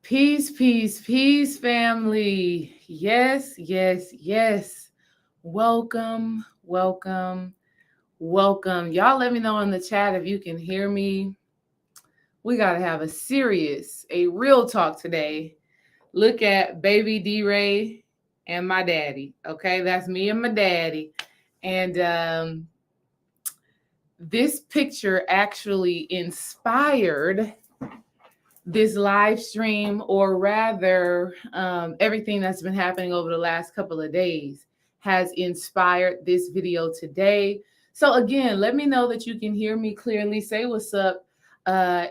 Peace, peace, peace, family. Yes, yes, yes. Welcome, welcome, welcome. Y'all let me know in the chat if you can hear me. We got to have a real talk today. Look at baby D Ray and my daddy. Okay, that's me and my daddy. And this picture actually inspired this live stream, or rather, everything that's been happening over the last couple of days has inspired this video today. So again, let me know that you can hear me clearly. Say what's up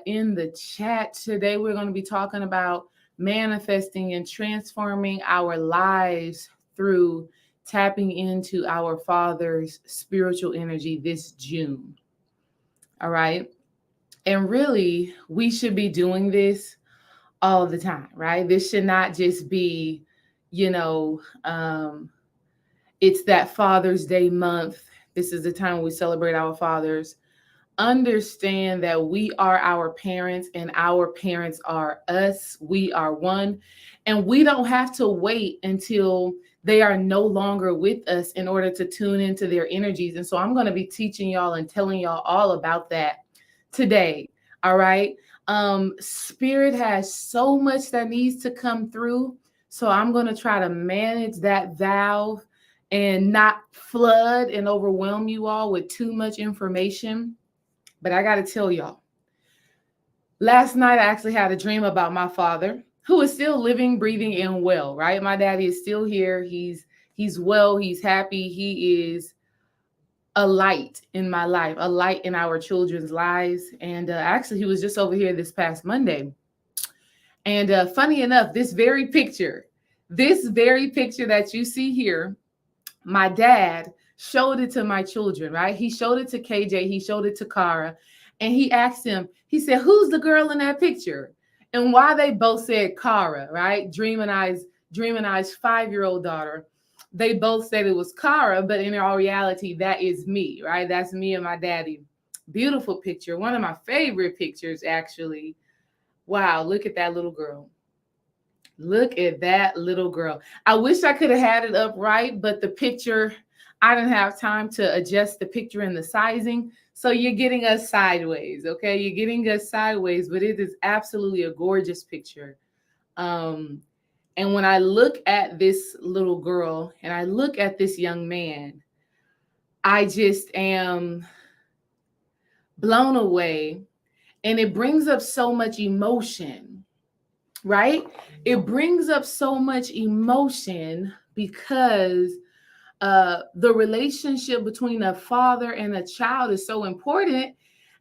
in the chat. Today we're going to be talking about manifesting and transforming our lives through tapping into our Father's spiritual energy this June. All right. And really, we should be doing this all the time, right? This should not just be, you know, it's that Father's Day month. This is the time we celebrate our fathers. Understand that we are our parents and our parents are us. We are one. And we don't have to wait until they are no longer with us in order to tune into their energies. And so I'm going to be teaching y'all and telling y'all all about that today. All right. Spirit has so much that needs to come through. So I'm going to try to manage that valve and not flood and overwhelm you all with too much information. But I got to tell y'all, last night I actually had a dream about my father, who is still living, breathing, and well, right? My daddy is still here. He's well, he's happy. He is a light in my life, a light in our children's lives. And actually, he was just over here this past Monday. And funny enough, this very picture that you see here, my dad showed it to my children, right? He showed it to KJ, he showed it to Kara, and he asked him, he said, "Who's the girl in that picture?" And why they both said Kara, right? Dream and I's 5-year-old daughter. They both said it was Kara, but in all reality, that is me, right? That's me and my daddy. Beautiful picture. One of my favorite pictures, actually. Wow, look at that little girl. Look at that little girl. I wish I could have had it up right, but the picture, I didn't have time to adjust the picture and the sizing. So you're getting us sideways, okay? You're getting us sideways, but it is absolutely a gorgeous picture. And when I look at this little girl and I look at this young man, I just am blown away. And it brings up so much emotion, right? It brings up so much emotion because the relationship between a father and a child is so important.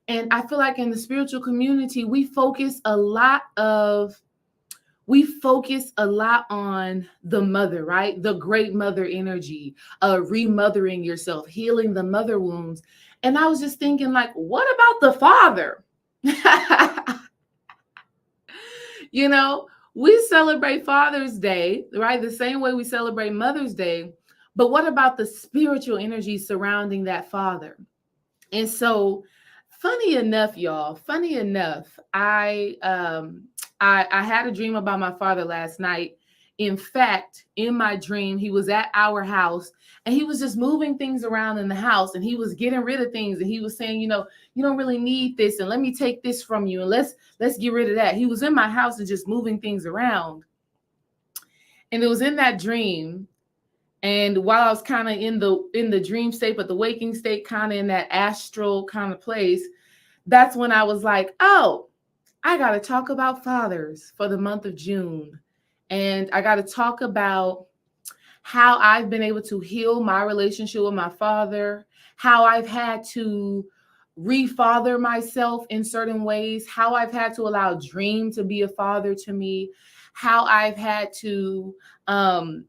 And I feel like in the spiritual community, we focus a lot on the mother, right? The great mother energy, remothering yourself, healing the mother wounds. And I was just thinking, like, what about the father? You know, we celebrate Father's Day, right? The same way we celebrate Mother's Day. But what about the spiritual energy surrounding that father? And so, funny enough, y'all, I had a dream about my father last night. In fact, in my dream, he was at our house and he was just moving things around in the house and he was getting rid of things. And he was saying, you don't really need this. And let me take this from you. And let's get rid of that. He was in my house and just moving things around. And it was in that dream. And while I was kind of in the dream state, but the waking state, kind of in that astral kind of place, that's when I was like, oh, I got to talk about fathers for the month of June. And I got to talk about how I've been able to heal my relationship with my father, how I've had to refather myself in certain ways, how I've had to allow dream to be a father to me, how I've had to do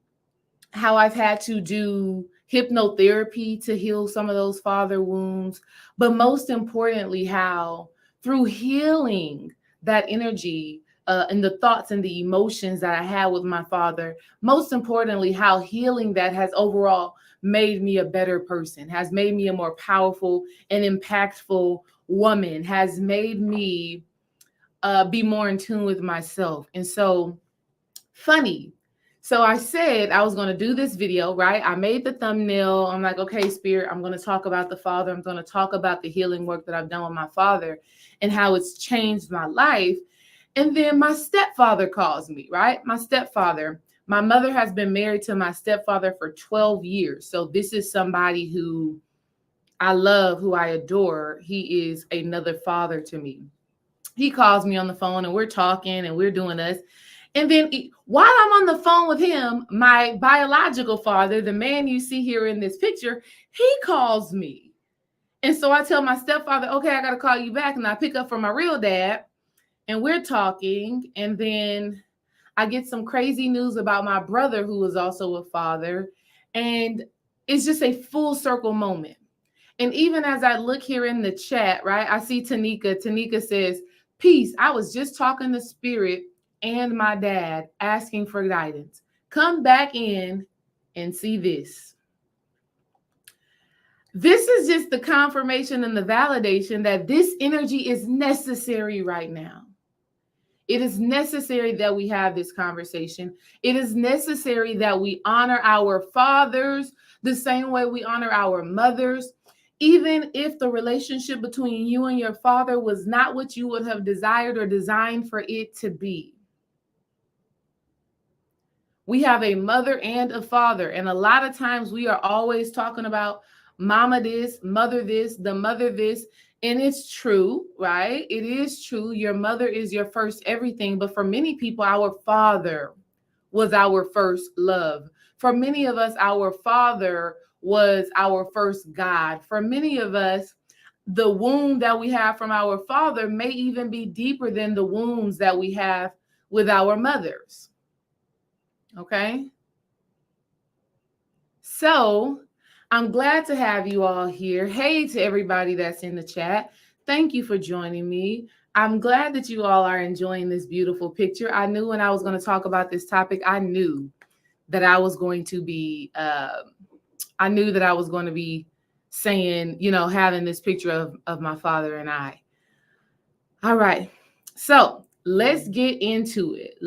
hypnotherapy to heal some of those father wounds, but most importantly, how through healing that energy and the thoughts and the emotions that I had with my father, most importantly, how healing that has overall made me a better person, has made me a more powerful and impactful woman, has made me be more in tune with myself. And so funny. So I said I was going to do this video, right? I made the thumbnail. I'm like, okay, Spirit, I'm going to talk about the Father. I'm going to talk about the healing work that I've done with my father and how it's changed my life. And then my stepfather calls me, right? My stepfather. My mother has been married to my stepfather for 12 years. So this is somebody who I love, who I adore. He is another father to me. He calls me on the phone and we're talking and we're doing this. And then while I'm on the phone with him, my biological father, the man you see here in this picture, he calls me. And so I tell my stepfather, okay, I got to call you back. And I pick up for my real dad and we're talking. And then I get some crazy news about my brother, who is also a father. And it's just a full circle moment. And even as I look here in the chat, right, I see Tanika. Tanika says, peace. I was just talking to Spirit and my dad asking for guidance. Come back in and see this. This is just the confirmation and the validation that this energy is necessary right now. It is necessary that we have this conversation. It is necessary that we honor our fathers the same way we honor our mothers. Even if the relationship between you and your father was not what you would have desired or designed for it to be. We have a mother and a father. And a lot of times we are always talking about mama this, the mother this. And it's true, right? It is true. Your mother is your first everything. But for many people, our father was our first love. For many of us, our father was our first God. For many of us, the wound that we have from our father may even be deeper than the wounds that we have with our mothers. Okay? So I'm glad to have you all here. Hey to everybody that's in the chat. Thank you for joining me. I'm glad that you all are enjoying this beautiful picture. I knew when I was going to talk about this topic, I knew that I was going to be saying, having this picture of my father and I. All right. So let's get into it.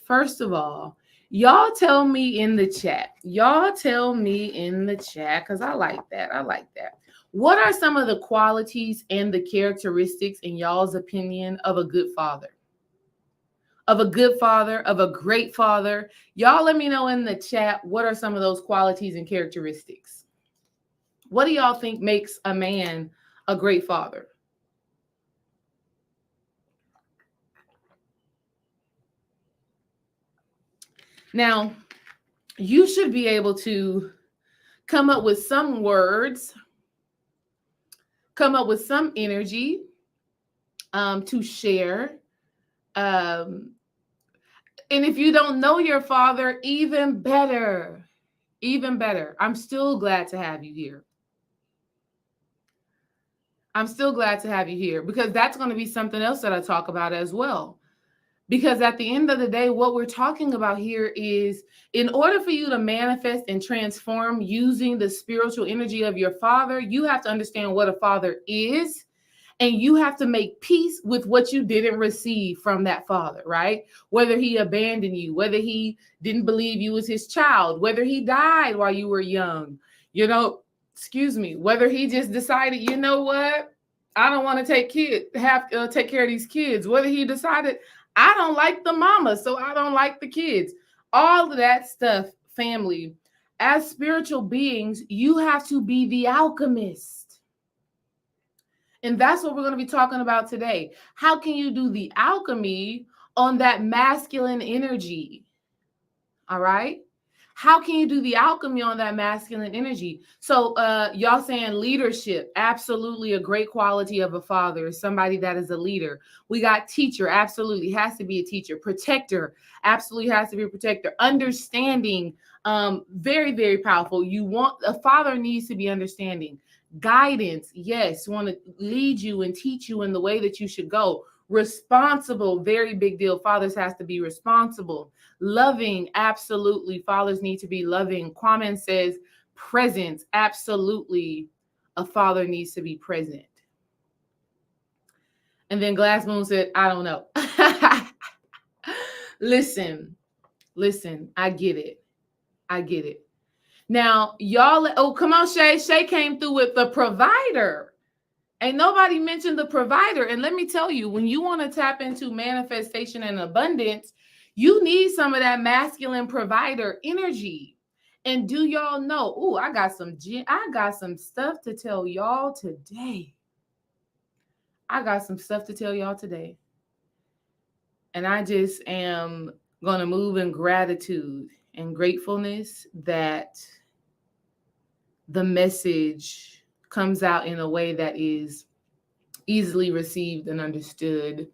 First of all, y'all tell me in the chat. Because I like that. What are some of the qualities and the characteristics, in y'all's opinion, of a good father? Of a good father, of a great father? Y'all let me know in the chat, what are some of those qualities and characteristics? What do y'all think makes a man a great father? Now, you should be able to come up with some words, come up with some energy to share. And if you don't know your father, even better. I'm still glad to have you here. Because that's going to be something else that I talk about as well. Because at the end of the day, what we're talking about here is, in order for you to manifest and transform using the spiritual energy of your father, you have to understand what a father is, and you have to make peace with what you didn't receive from that father, right? Whether he abandoned you, whether he didn't believe you was his child, whether he died while you were young, whether he just decided, you know what, I don't want to take care of these kids, whether he decided, I don't like the mama, so I don't like the kids. All of that stuff, family. As spiritual beings, you have to be the alchemist. And that's what we're going to be talking about today. How can you do the alchemy on that masculine energy? All right? How can you do the alchemy on that masculine energy? So y'all saying leadership, absolutely a great quality of a father is somebody that is a leader. We got teacher, absolutely has to be a teacher. Protector, absolutely has to be a protector. Understanding, very, very powerful. A father needs to be understanding. Guidance, yes, want to lead you and teach you in the way that you should go. Responsible, very big deal. Fathers has to be responsible. Loving, absolutely. Fathers need to be loving. Kwame says presence, absolutely. A father needs to be present. And then Glass Moon said, I don't know. Listen, I get it. I get it. Now, y'all, oh, come on, Shay. Shay came through with the provider. Ain't nobody mentioned the provider. And let me tell you, when you want to tap into manifestation and abundance, you need some of that masculine provider energy. And do y'all know? Oh, I got some stuff to tell y'all today. And I just am going to move in gratitude and gratefulness that the message comes out in a way that is easily received and understood.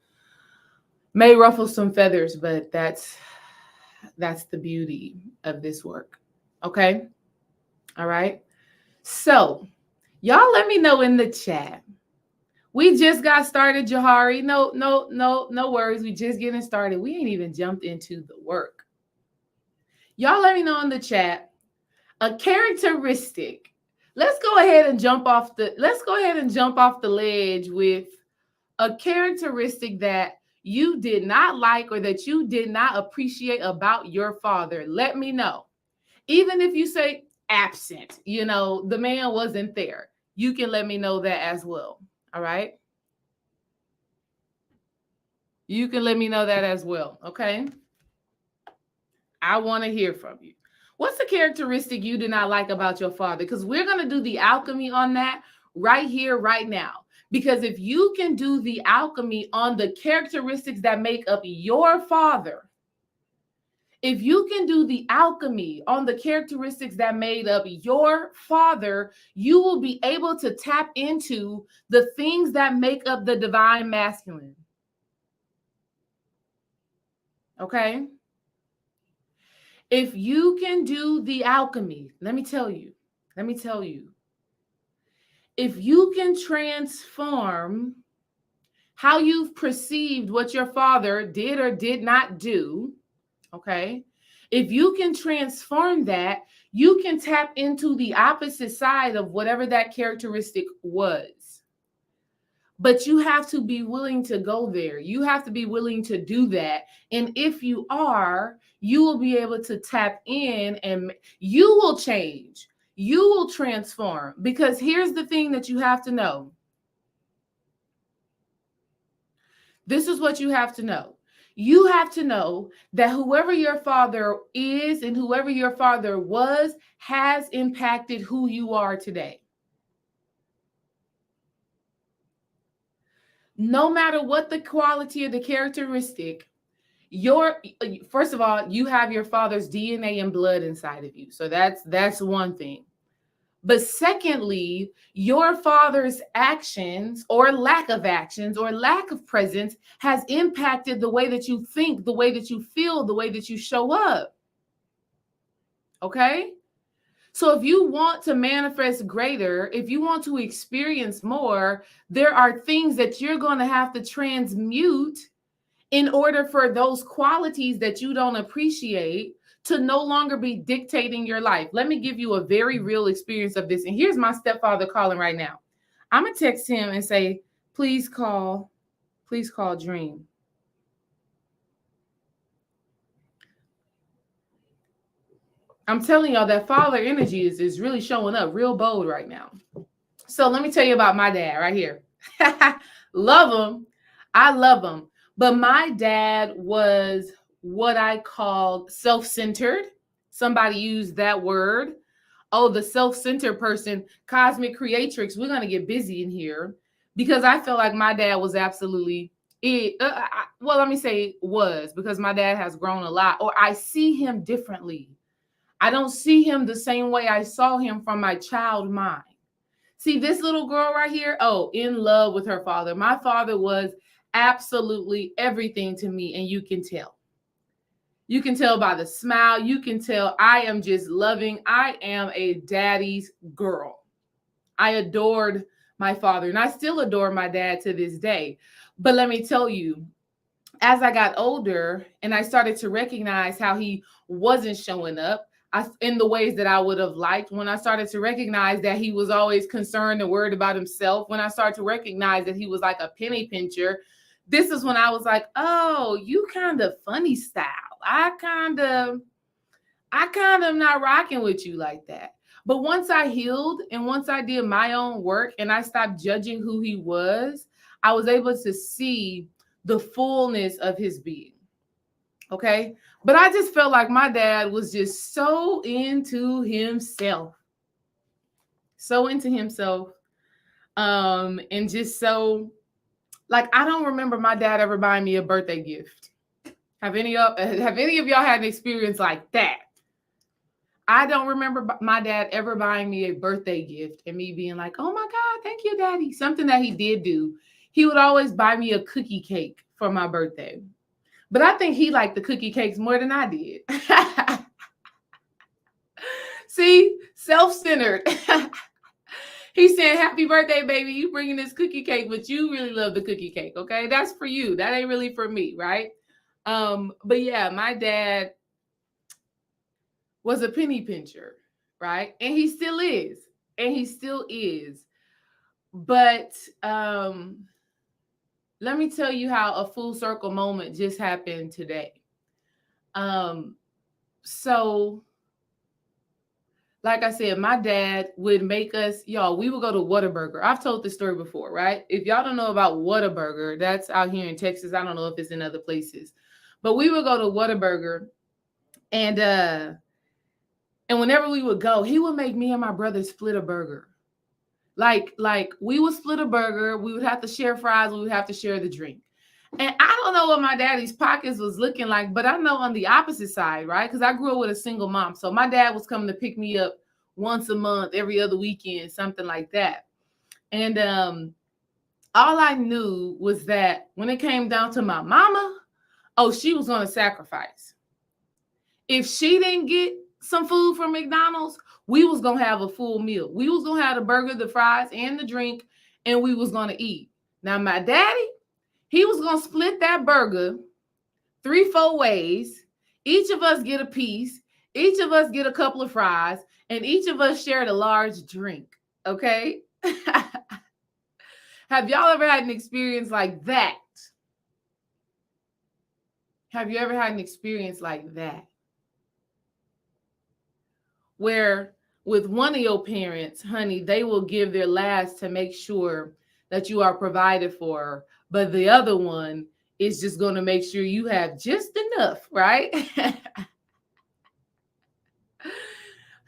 May ruffle some feathers, but that's the beauty of this work. Okay? All right. So, y'all let me know in the chat. We just got started, Jahari. No worries. We just getting started. We ain't even jumped into the work. Y'all let me know in the chat a characteristic. Let's go ahead and jump off the ledge with a characteristic that you did not like or that you did not appreciate about your father. Let me know. Even if you say absent, the man wasn't there, you can let me know that as well. All right? You can let me know that as well. Okay? I want to hear from you. What's the characteristic you did not like about your father? Because we're going to do the alchemy on that right here, right now. Because if you can do the alchemy on the characteristics that make up your father, if you can do the alchemy on the characteristics that made up your father, you will be able to tap into the things that make up the divine masculine. Okay? If you can do the alchemy, let me tell you, if you can transform how you've perceived what your father did or did not do, okay? If you can transform that, you can tap into the opposite side of whatever that characteristic was. But you have to be willing to go there. You have to be willing to do that. And if you are, you will be able to tap in and you will change. You will transform. Because here's the thing that you have to know. This is what you have to know. You have to know that whoever your father is and whoever your father was has impacted who you are today. No matter what the quality or the characteristic, first of all, you have your father's DNA and blood inside of you. So that's one thing. But secondly, your father's actions or lack of presence has impacted the way that you think, the way that you feel, the way that you show up. Okay? So if you want to manifest greater, if you want to experience more, there are things that you're going to have to transmute in order for those qualities that you don't appreciate to no longer be dictating your life. Let me give you a very real experience of this. And here's my stepfather calling right now. I'm going to text him and say, please call Dream. I'm telling y'all that father energy is really showing up real bold right now. So let me tell you about my dad right here. Love him. I love him. But my dad was what I called self-centered. Somebody used that word. Oh, the self-centered person, cosmic creatrix. We're going to get busy in here because I feel like my dad was absolutely let me say was, because my dad has grown a lot, or I see him differently. I don't see him the same way I saw him from my child mind. See this little girl right here? Oh, in love with her father. My father was absolutely everything to me, and you can tell. You can tell by the smile. You can tell I am just loving. I am a daddy's girl. I adored my father, and I still adore my dad to this day. But let me tell you, as I got older and I started to recognize how he wasn't showing up, in the ways that I would have liked. When I started to recognize that he was always concerned and worried about himself, when I started to recognize that he was like a penny pincher, this is when I was like, oh, you kind of funny style. I kind of am not rocking with you like that. But once I healed and once I did my own work and I stopped judging who he was, I was able to see the fullness of his being. Okay. But I just felt like my dad was just so into himself. So into himself. And just so, like, I don't remember my dad ever buying me a birthday gift. Have any of y'all had an experience like that? I don't remember my dad ever buying me a birthday gift and me being like, oh my God, thank you, Daddy. Something that he did do. He would always buy me a cookie cake for my birthday. But I think he liked the cookie cakes more than I did. See, self-centered. He's saying, happy birthday, baby. You bringing this cookie cake, but you really love the cookie cake, okay? That's for you. That ain't really for me, right? But yeah, my dad was a penny pincher, right? And he still is. And he still is. But let me tell you how a full circle moment just happened today. So like I said, my dad would make us, y'all, we would go to Whataburger. I've told this story before, right? If y'all don't know about Whataburger, that's out here in Texas. I don't know if it's in other places. But we would go to Whataburger, and whenever we would go, he would make me and my brother split a burger. Like we would split a burger, we would have to share fries, we would have to share the drink. And I don't know what my daddy's pockets was looking like, but I know on the opposite side, right? Because I grew up with a single mom. So my dad was coming to pick me up once a month, every other weekend, something like that. And all I knew was that when it came down to my mama, oh, she was going to sacrifice. If she didn't get some food from McDonald's, we was going to have a full meal. We was going to have the burger, the fries, and the drink, and we was going to eat. Now, my daddy, he was going to split that burger 3-4 ways. Each of us get a piece. Each of us get a couple of fries. And each of us shared a large drink. Okay? Have y'all ever had an experience like that? Have you ever had an experience like that? Where with one of your parents, honey, they will give their last to make sure that you are provided for, but the other one is just going to make sure you have just enough, right?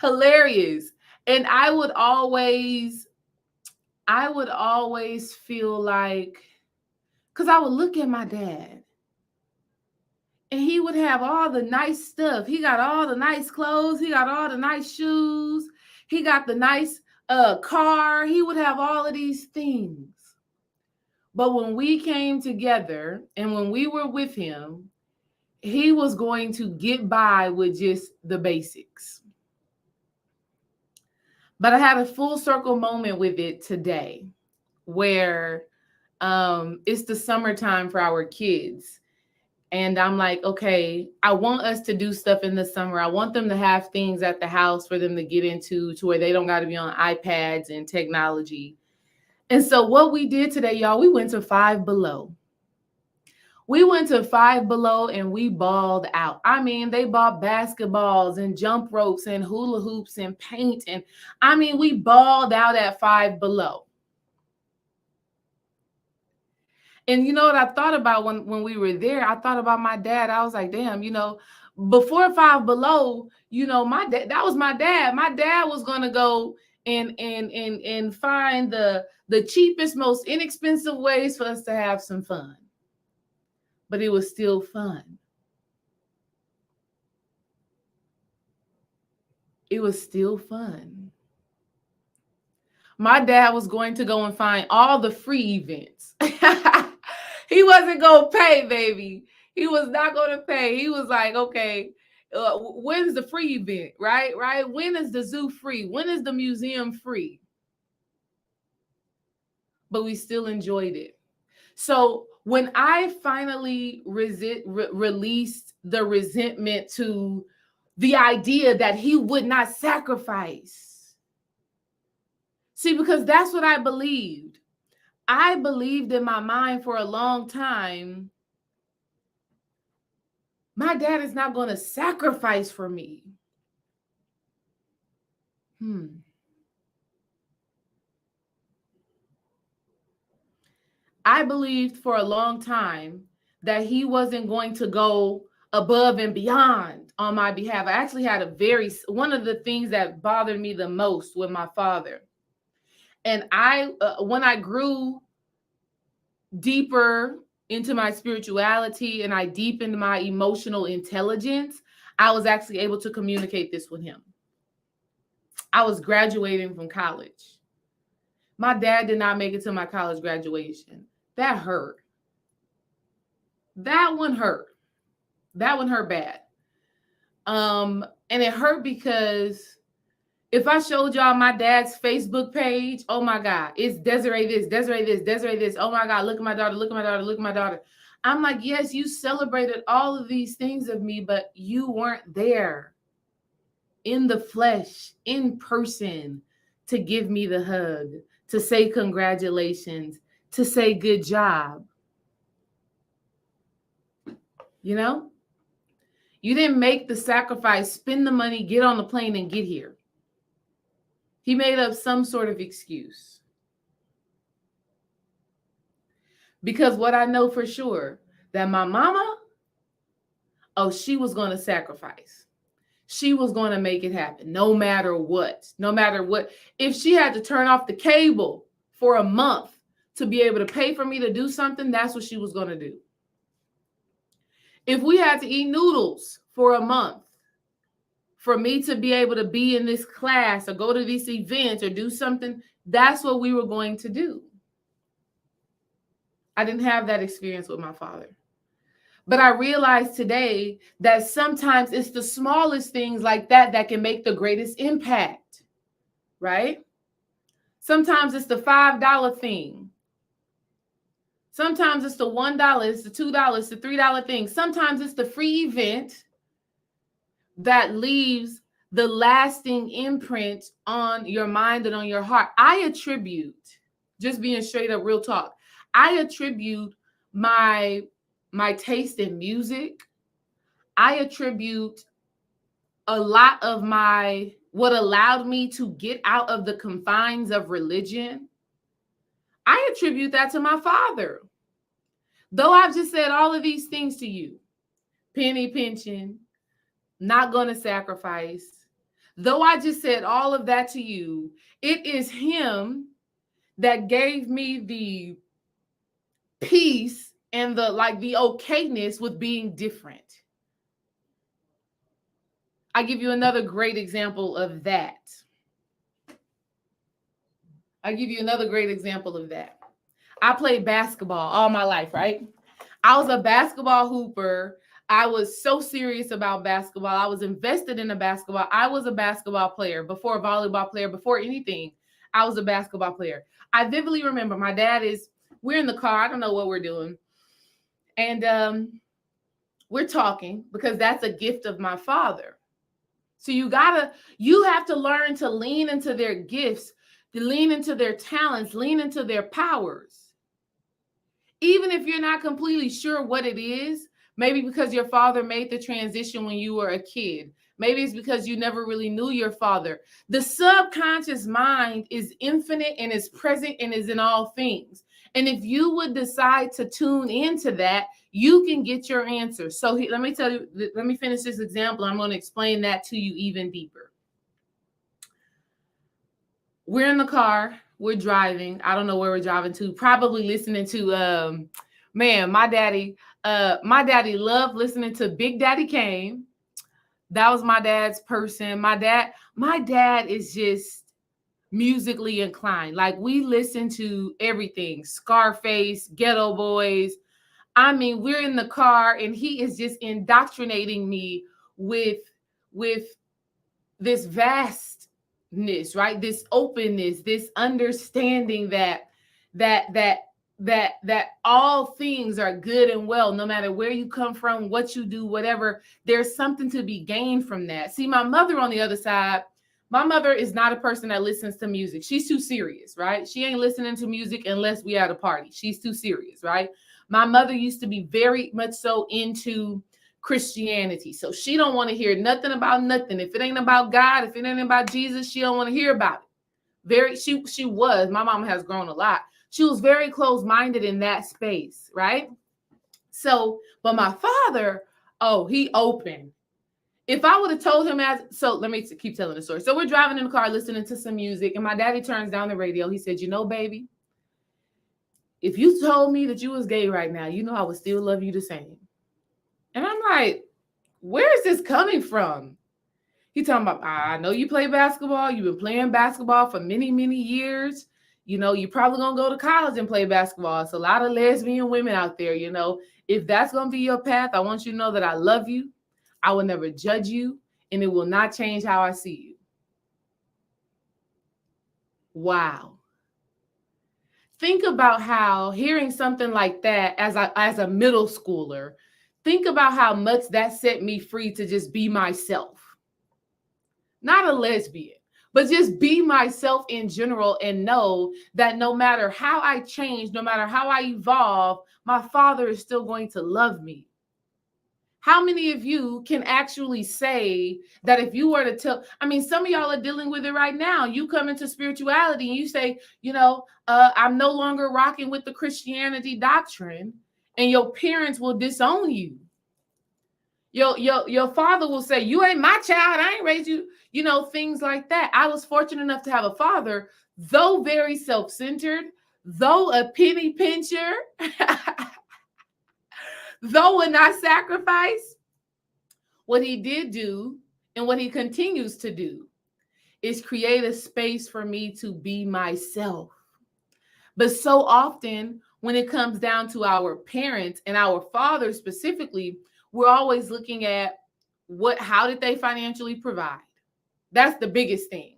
Hilarious. And I would always feel like, because I would look at my dad and he would have all the nice stuff. He got all the nice clothes. He got all the nice shoes. He got the nice car. He would have all of these things. But when we came together and when we were with him, he was going to get by with just the basics. But I had a full circle moment with it today where it's the summertime for our kids. And I'm like, okay, I want us to do stuff in the summer. I want them to have things at the house for them to get into to where they don't got to be on iPads and technology. And so what we did today, y'all, we went to Five Below. We went to Five Below and we balled out. I mean, they bought basketballs and jump ropes and hula hoops and paint. And I mean, we balled out at Five Below. And you know what I thought about when we were there? I thought about my dad. I was like, damn, before Five Below, my dad, that was my dad. My dad was going to go and find the cheapest, most inexpensive ways for us to have some fun. But it was still fun. It was still fun. My dad was going to go and find all the free events. He wasn't going to pay, baby. He was not going to pay. He was like, okay, when's the free event, right? Right? When is the zoo free? When is the museum free? But we still enjoyed it. So when I finally released the resentment to the idea that he would not sacrifice. See, because that's what I believed. I believed in my mind for a long time, my dad is not going to sacrifice for me. I believed for a long time that he wasn't going to go above and beyond on my behalf. I actually had one of the things that bothered me the most with my father. And when I grew deeper into my spirituality and I deepened my emotional intelligence, I was actually able to communicate this with him. I was graduating from college. My dad did not make it to my college graduation. That hurt. That one hurt. That one hurt bad. And it hurt because if I showed y'all my dad's Facebook page, oh my God, it's Desiree this, Desiree this, Desiree this. Oh my God, look at my daughter, look at my daughter, look at my daughter. I'm like, yes, you celebrated all of these things of me, but you weren't there in the flesh, in person, to give me the hug, to say congratulations, to say good job. You know? You didn't make the sacrifice, spend the money, get on the plane and get here. He made up some sort of excuse. Because what I know for sure, that my mama, she was going to sacrifice. She was going to make it happen no matter what. No matter what. If she had to turn off the cable for a month to be able to pay for me to do something, that's what she was going to do. If we had to eat noodles for a month for me to be able to be in this class or go to these events or do something, that's what we were going to do. I didn't have that experience with my father. But I realize today that sometimes it's the smallest things like that that can make the greatest impact, right? Sometimes it's the $5 thing. Sometimes it's the $1, it's the $2, it's the $3 thing. Sometimes it's the free event that leaves the lasting imprint on your mind and on your heart. I attribute, just being straight up real talk, I attribute my taste in music. I attribute a lot of what allowed me to get out of the confines of religion. I attribute that to my father. Though I've just said all of these things to you, penny pinching, not going to sacrifice. Though I just said all of that to you, it is him that gave me the peace and the okayness with being different. I give you another great example of that. I played basketball all my life, right? I was a basketball hooper. I was so serious about basketball. I was invested in the basketball. I was a basketball player before a volleyball player, before anything. I was a basketball player. I vividly remember we're in the car. I don't know what we're doing. And we're talking because that's a gift of my father. So you have to learn to lean into their gifts, to lean into their talents, lean into their powers. Even if you're not completely sure what it is, maybe because your father made the transition when you were a kid. Maybe it's because you never really knew your father. The subconscious mind is infinite and is present and is in all things. And if you would decide to tune into that, you can get your answer. So let me finish this example. I'm going to explain that to you even deeper. We're in the car. We're driving. I don't know where we're driving to. Probably listening to, my daddy loved listening to Big Daddy Kane. That was my dad's person. My dad is just musically inclined. Like, we listen to everything. Scarface, Ghetto Boys. I mean, we're in the car and he is just indoctrinating me with this vastness, right? This openness, this understanding that that all things are good and well, no matter where you come from, what you do, whatever. There's something to be gained from that. See, my mother on the other side, my mother is not a person that listens to music. She's too serious, right? She ain't listening to music unless we at a party. She's too serious, right? My mother used to be very much so into Christianity. So she don't want to hear nothing about nothing. If it ain't about God, if it ain't about Jesus, she don't want to hear about it. She was, my mom has grown a lot. She was very close-minded in that space, right? So, but my father, oh, he open. If I would have told him so let me keep telling the story. So we're driving in the car listening to some music, and my daddy turns down the radio. He said, baby, if you told me that you was gay right now, I would still love you the same. And I'm like, where is this coming from? He talking about, I know you play basketball. You've been playing basketball for many, many years. You're probably going to go to college and play basketball. It's a lot of lesbian women out there, If that's going to be your path, I want you to know that I love you. I will never judge you, and it will not change how I see you. Wow. Think about how hearing something like that as a middle schooler, think about how much that set me free to just be myself. Not a lesbian, but just be myself in general and know that no matter how I change, no matter how I evolve, my father is still going to love me. How many of you can actually say that if you were to tell, some of y'all are dealing with it right now. You come into spirituality and you say, I'm no longer rocking with the Christianity doctrine, and your parents will disown you. Your father will say, you ain't my child. I ain't raised you, things like that. I was fortunate enough to have a father, though very self-centered, though a penny pincher, though a not sacrifice. What he did do and what he continues to do is create a space for me to be myself. But so often when it comes down to our parents and our fathers specifically, we're always looking at how did they financially provide? That's the biggest thing.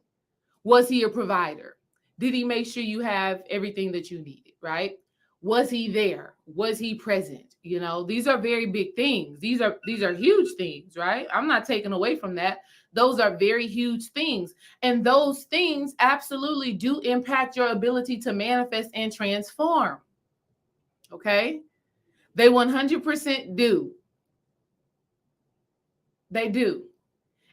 Was he a provider? Did he make sure you have everything that you needed, right? Was he there? Was he present? These are very big things. These are huge things, right? I'm not taking away from that. Those are very huge things. And those things absolutely do impact your ability to manifest and transform. Okay? They 100% do. They do.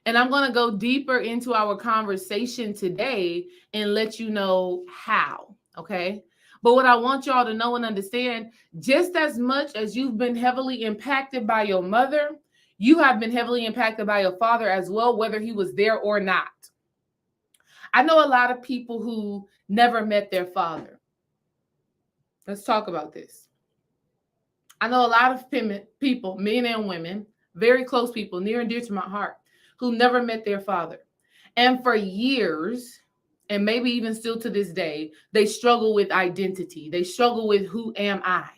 And I'm going to go deeper into our conversation today and let you know how. Okay? But what I want y'all to know and understand, just as much as you've been heavily impacted by your mother, you have been heavily impacted by your father as well, whether he was there or not. I know a lot of people who never met their father. Let's talk about this. I know a lot of people, men and women, very close people, near and dear to my heart, who never met their father. And for years, and maybe even still to this day, they struggle with identity. They struggle with, who am I?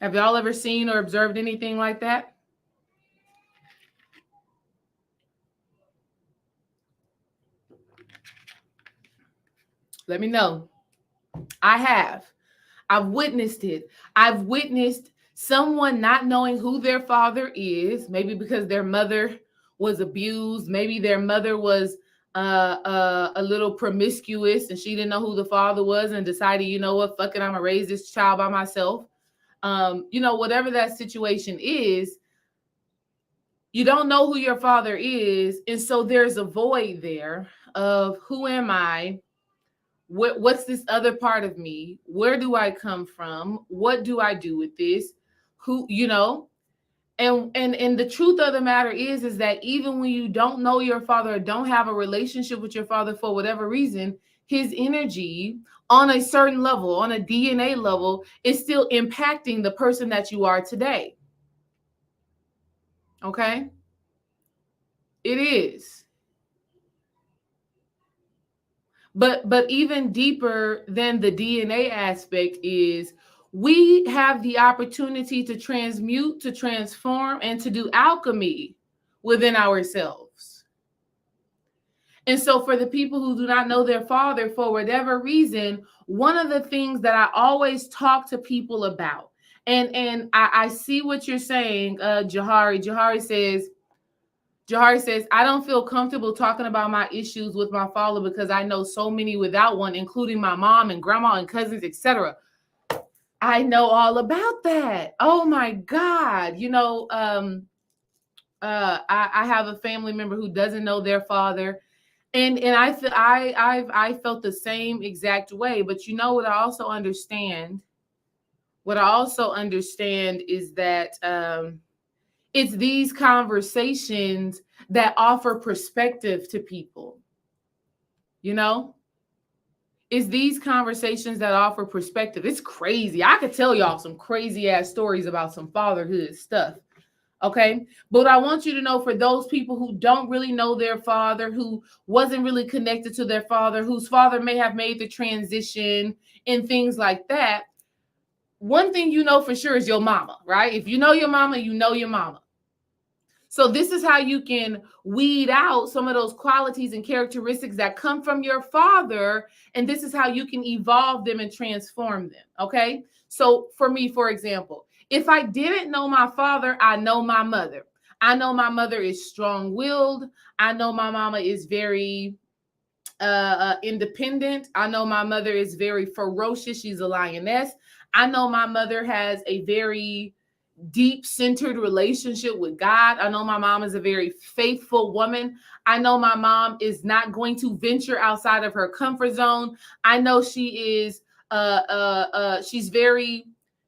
Have y'all ever seen or observed anything like that? Let me know. I have. I've witnessed it. I've witnessed someone not knowing who their father is, maybe because their mother was abused. Maybe their mother was a little promiscuous and she didn't know who the father was and decided, what, fuck it, I'm gonna raise this child by myself. Whatever that situation is, you don't know who your father is. And so there's a void there of, who am I? What's this other part of me? Where do I come from? What do I do with this? And the truth of the matter is that even when you don't know your father or don't have a relationship with your father for whatever reason, his energy on a certain level, on a DNA level, is still impacting the person that you are today. Okay? It is. But even deeper than the DNA aspect is, we have the opportunity to transmute, to transform, and to do alchemy within ourselves. And so for the people who do not know their father, for whatever reason, one of the things that I always talk to people about, and I see what you're saying, Jahari. Jahari says, I don't feel comfortable talking about my issues with my father because I know so many without one, including my mom and grandma and cousins, etc. I know all about that. Oh my God. I have a family member who doesn't know their father. And I feel I felt the same exact way. But you know what I also understand? What I also understand is that it's these conversations that offer perspective to people. You know, it's these conversations that offer perspective. It's crazy. I could tell y'all some crazy ass stories about some fatherhood stuff. Okay. But I want you to know, for those people who don't really know their father, who wasn't really connected to their father, whose father may have made the transition and things like that, one thing you know for sure is your mama, right? If you know your mama, you know your mama. So this is how you can weed out some of those qualities and characteristics that come from your father. And this is how you can evolve them and transform them. Okay. So for me, for example, if I didn't know my father, I know my mother. I know my mother is strong-willed. I know my mama is very independent. I know my mother is very ferocious. She's a lioness. I know my mother has a very deep-centered relationship with God. I know my mom is a very faithful woman. I know my mom is not going to venture outside of her comfort zone. I know she is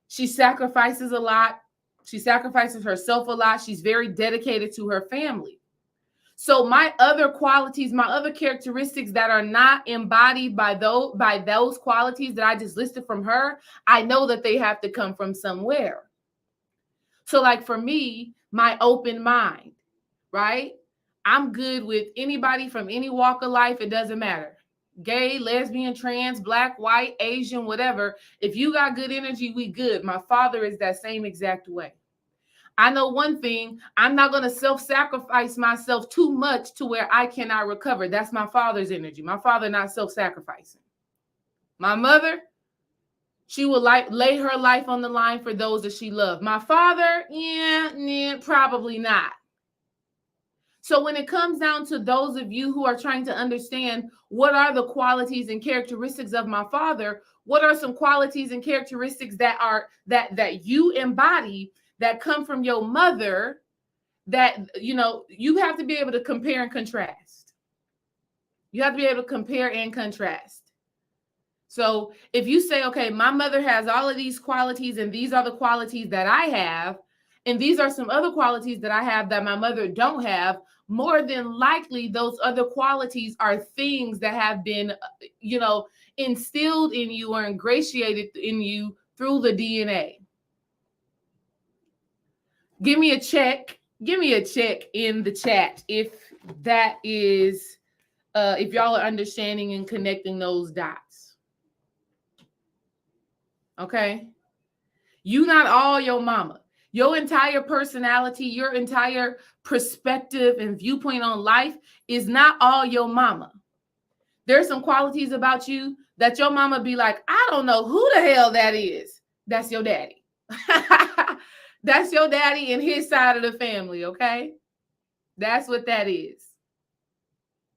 she sacrifices a lot. She sacrifices herself a lot. She's very dedicated to her family. So my other qualities, my other characteristics that are not embodied by those qualities that I just listed from her, I know that they have to come from somewhere. So like for me, my open mind, right? I'm good with anybody from any walk of life. It doesn't matter. Gay, lesbian, trans, black, white, Asian, whatever. If you got good energy, we good. My father is that same exact way. I know one thing, I'm not going to self-sacrifice myself too much to where I cannot recover. That's my father's energy. My father not self-sacrificing. My mother, she will lay her life on the line for those that she loved. My father, probably not. So when it comes down to those of you who are trying to understand what are the qualities and characteristics of my father, what are some qualities and characteristics that you embody that come from your mother, that you have to be able to compare and contrast. You have to be able to compare and contrast. So if you say, okay, my mother has all of these qualities and these are the qualities that I have, and these are some other qualities that I have that my mother don't have, more than likely those other qualities are things that have been, instilled in you or ingratiated in you through the DNA. Give me a check in the chat if that is, if y'all are understanding and connecting those dots. Okay. You not all your mama. Your entire personality, your entire perspective and viewpoint on life is not all your mama. There's some qualities about you that your mama be like, I don't know who the hell that is. That's your daddy. That's your daddy and his side of the family, okay? That's what that is.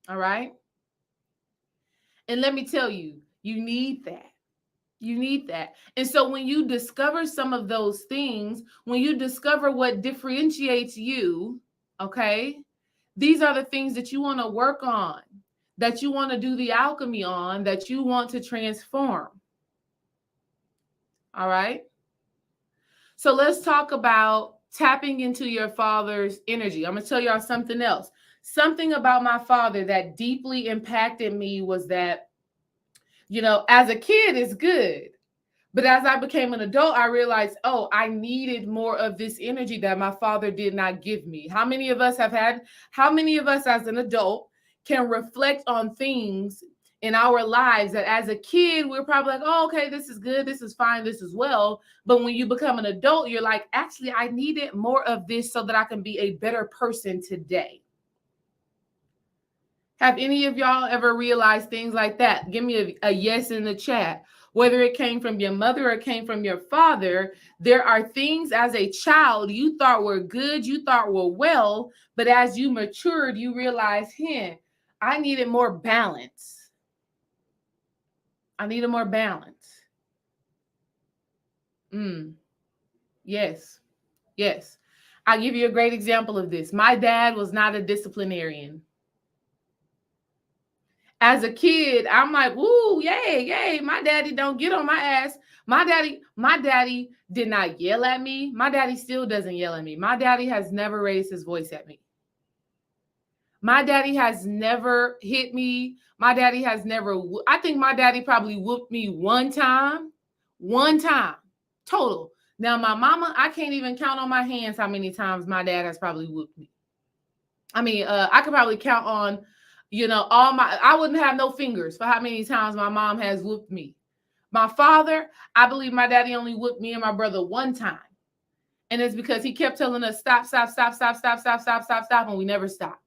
All right? And let me tell you, you need that. You need that. And so when you discover some of those things, when you discover what differentiates you, okay, these are the things that you want to work on, that you want to do the alchemy on, that you want to transform. All right. So let's talk about tapping into your father's energy. I'm going to tell y'all something else. Something about my father that deeply impacted me was that, as a kid, it's good. But as I became an adult, I realized, I needed more of this energy that my father did not give me. How many of us as an adult can reflect on things in our lives that as a kid, we're probably like, okay, this is good, this is fine, this is well. But when you become an adult, you're like, actually, I needed more of this so that I can be a better person today. Have any of y'all ever realized things like that? Give me a yes in the chat. Whether it came from your mother or it came from your father, there are things as a child you thought were good, you thought were well, but as you matured, you realized, I needed more balance. I needed more balance. Yes. Yes. I'll give you a great example of this. My dad was not a disciplinarian. As a kid, I'm like, woo, yay, yay. My daddy don't get on my ass. My daddy did not yell at me. My daddy still doesn't yell at me. My daddy has never raised his voice at me. My daddy has never hit me. My daddy has never, I think my daddy probably whooped me one time total. Now, my mama, I can't even count on my hands how many times my dad has probably whooped me. I mean, I could probably count on, I wouldn't have no fingers for how many times my mom has whooped me. My father, I believe my daddy only whooped me and my brother one time. And it's because he kept telling us, stop, and we never stopped.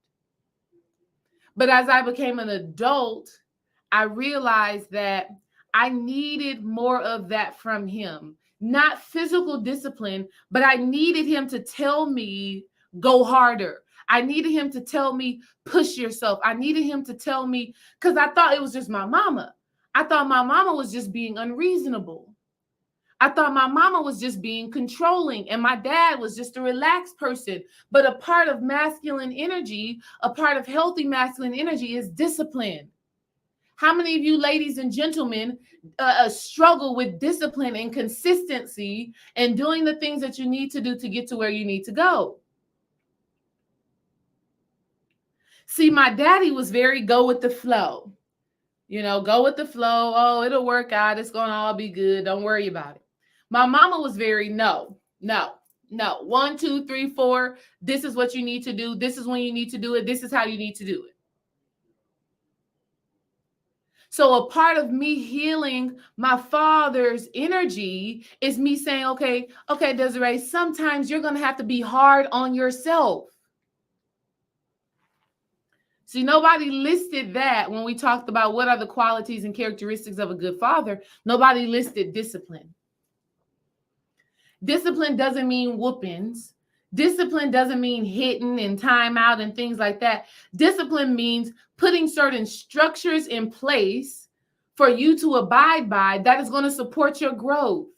But as I became an adult, I realized that I needed more of that from him. Not physical discipline, but I needed him to tell me, go harder. I needed him to tell me, push yourself. I needed him to tell me, because I thought it was just my mama. I thought my mama was just being unreasonable. I thought my mama was just being controlling and my dad was just a relaxed person. But a part of masculine energy, a part of healthy masculine energy is discipline. How many of you ladies and gentlemen struggle with discipline and consistency and doing the things that you need to do to get to where you need to go? See, my daddy was very go with the flow. Go with the flow. Oh, it'll work out. It's going to all be good. Don't worry about it. My mama was very no. 1, 2, 3, 4. This is what you need to do. This is when you need to do it. This is how you need to do it. So a part of me healing my father's energy is me saying, okay, Desiree, sometimes you're going to have to be hard on yourself. See, nobody listed that when we talked about what are the qualities and characteristics of a good father. Nobody listed discipline. Discipline doesn't mean whoopings. Discipline doesn't mean hitting and timeout and things like that. Discipline means putting certain structures in place for you to abide by that is going to support your growth.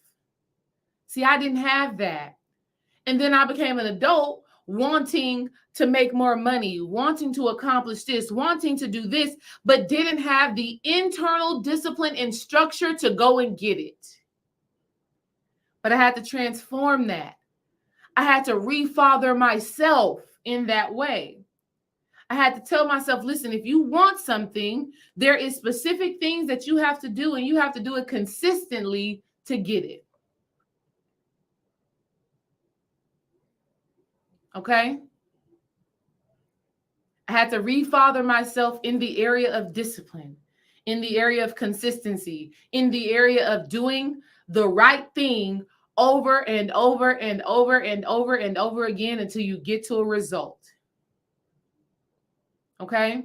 See, I didn't have that. And then I became an adult wanting to make more money, wanting to accomplish this, wanting to do this, but didn't have the internal discipline and structure to go and get it. But I had to transform that. I had to refather myself in that way. I had to tell myself, listen, if you want something, there is specific things that you have to do, and you have to do it consistently to get it. Okay? I had to refather myself in the area of discipline, in the area of consistency, in the area of doing the right thing over and over and over and over and over again until you get to a result. Okay?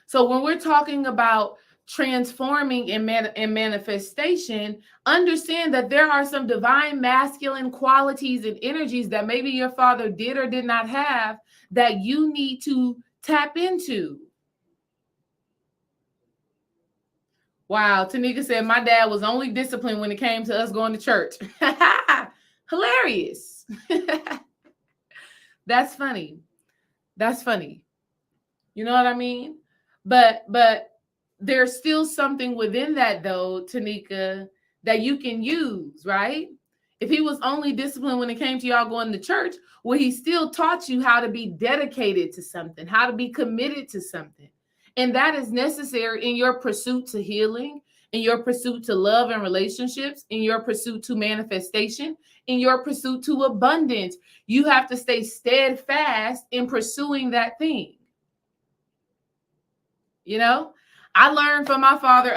So when we're talking about transforming and manifestation, understand that there are some divine masculine qualities and energies that maybe your father did or did not have that you need to tap into. Wow, Tanika said my dad was only disciplined when it came to us going to church. Hilarious. That's funny. That's funny. You know what I mean? But there's still something within that, though, Tanika, that you can use, right? If he was only disciplined when it came to y'all going to church, well, he still taught you how to be dedicated to something, how to be committed to something. And that is necessary in your pursuit to healing, in your pursuit to love and relationships, in your pursuit to manifestation, in your pursuit to abundance. You have to stay steadfast in pursuing that thing. You know, I learned from my father,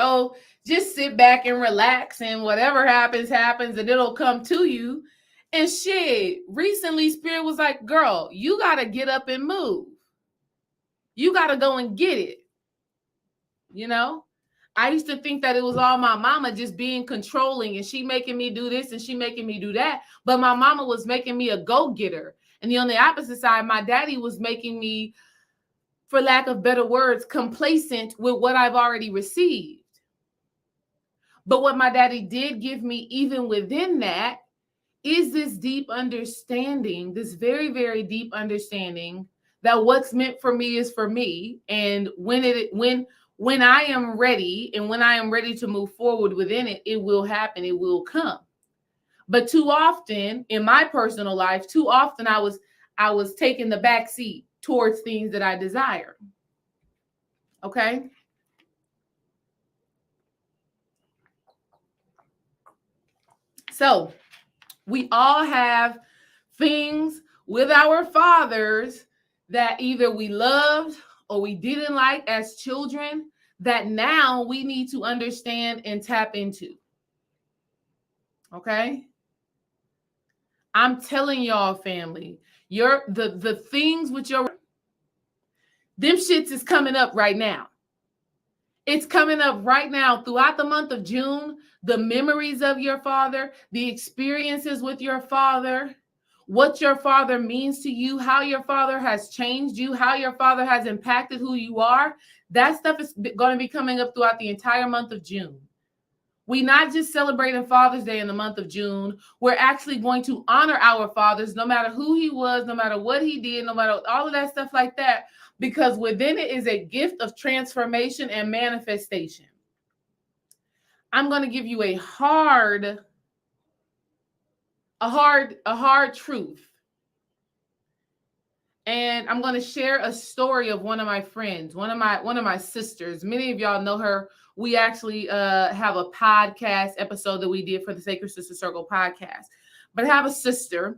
just sit back and relax and whatever happens, happens, and it'll come to you. And shit, recently Spirit was like, girl, you got to get up and move. You got to go and get it. You know, I used to think that it was all my mama just being controlling and she making me do this and she making me do that. But my mama was making me a go-getter. And on the opposite side, my daddy was making me, for lack of better words, complacent with what I've already received. But what my daddy did give me, even within that, is this deep understanding, this very, very deep understanding that what's meant for me is for me. And when I am ready and when I am ready to move forward within it, it will happen, it will come. But too often in my personal life, too often I was taking the back seat towards things that I desire. Okay? So we all have things with our fathers that either we loved or we didn't like as children that now we need to understand and tap into. Okay? I'm telling y'all, family, the things with your them shits is coming up right now. It's coming up right now throughout the month of June. The memories of your father, the experiences with your father, what your father means to you, how your father has changed you, how your father has impacted who you are. That stuff is going to be coming up throughout the entire month of June. We're not just celebrating Father's Day in the month of June. We're actually going to honor our fathers, no matter who he was, no matter what he did, no matter all of that stuff like that, because within it is a gift of transformation and manifestation. I'm going to give you a hard truth. And I'm going to share a story of one of my friends, one of my sisters. Many of y'all know her. We actually have a podcast episode that we did for the Sacred Sister Circle podcast. But I have a sister,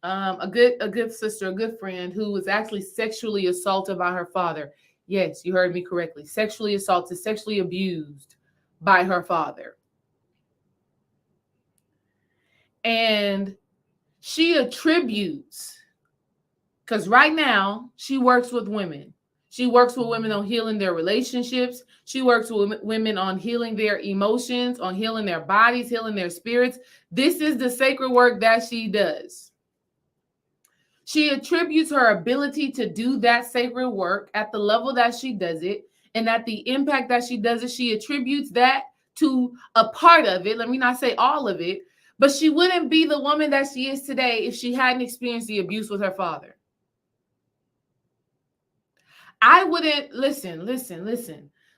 a good sister, a good friend who was actually sexually assaulted by her father. Yes, you heard me correctly. Sexually assaulted, sexually abused by her father. And she attributes, because right now she works with women. She works with women on healing their relationships. She works with women on healing their emotions, on healing their bodies, healing their spirits. This is the sacred work that she does. She attributes her ability to do that sacred work at the level that she does it and at the impact that she does it. She attributes that to a part of it. Let me not say all of it, but she wouldn't be the woman that she is today if she hadn't experienced the abuse with her father. I wouldn't listen.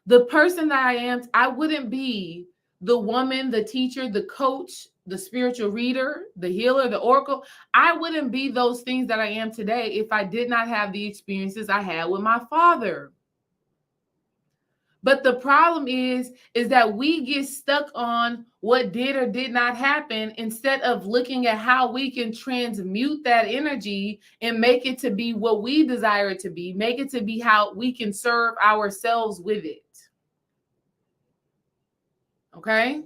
The person that I am, I wouldn't be the woman, the teacher, the coach, the spiritual reader, the healer, the oracle. I wouldn't be those things that I am today if I did not have the experiences I had with my father. But the problem is that we get stuck on what did or did not happen instead of looking at how we can transmute that energy and make it to be what we desire it to be, make it to be how we can serve ourselves with it. Okay?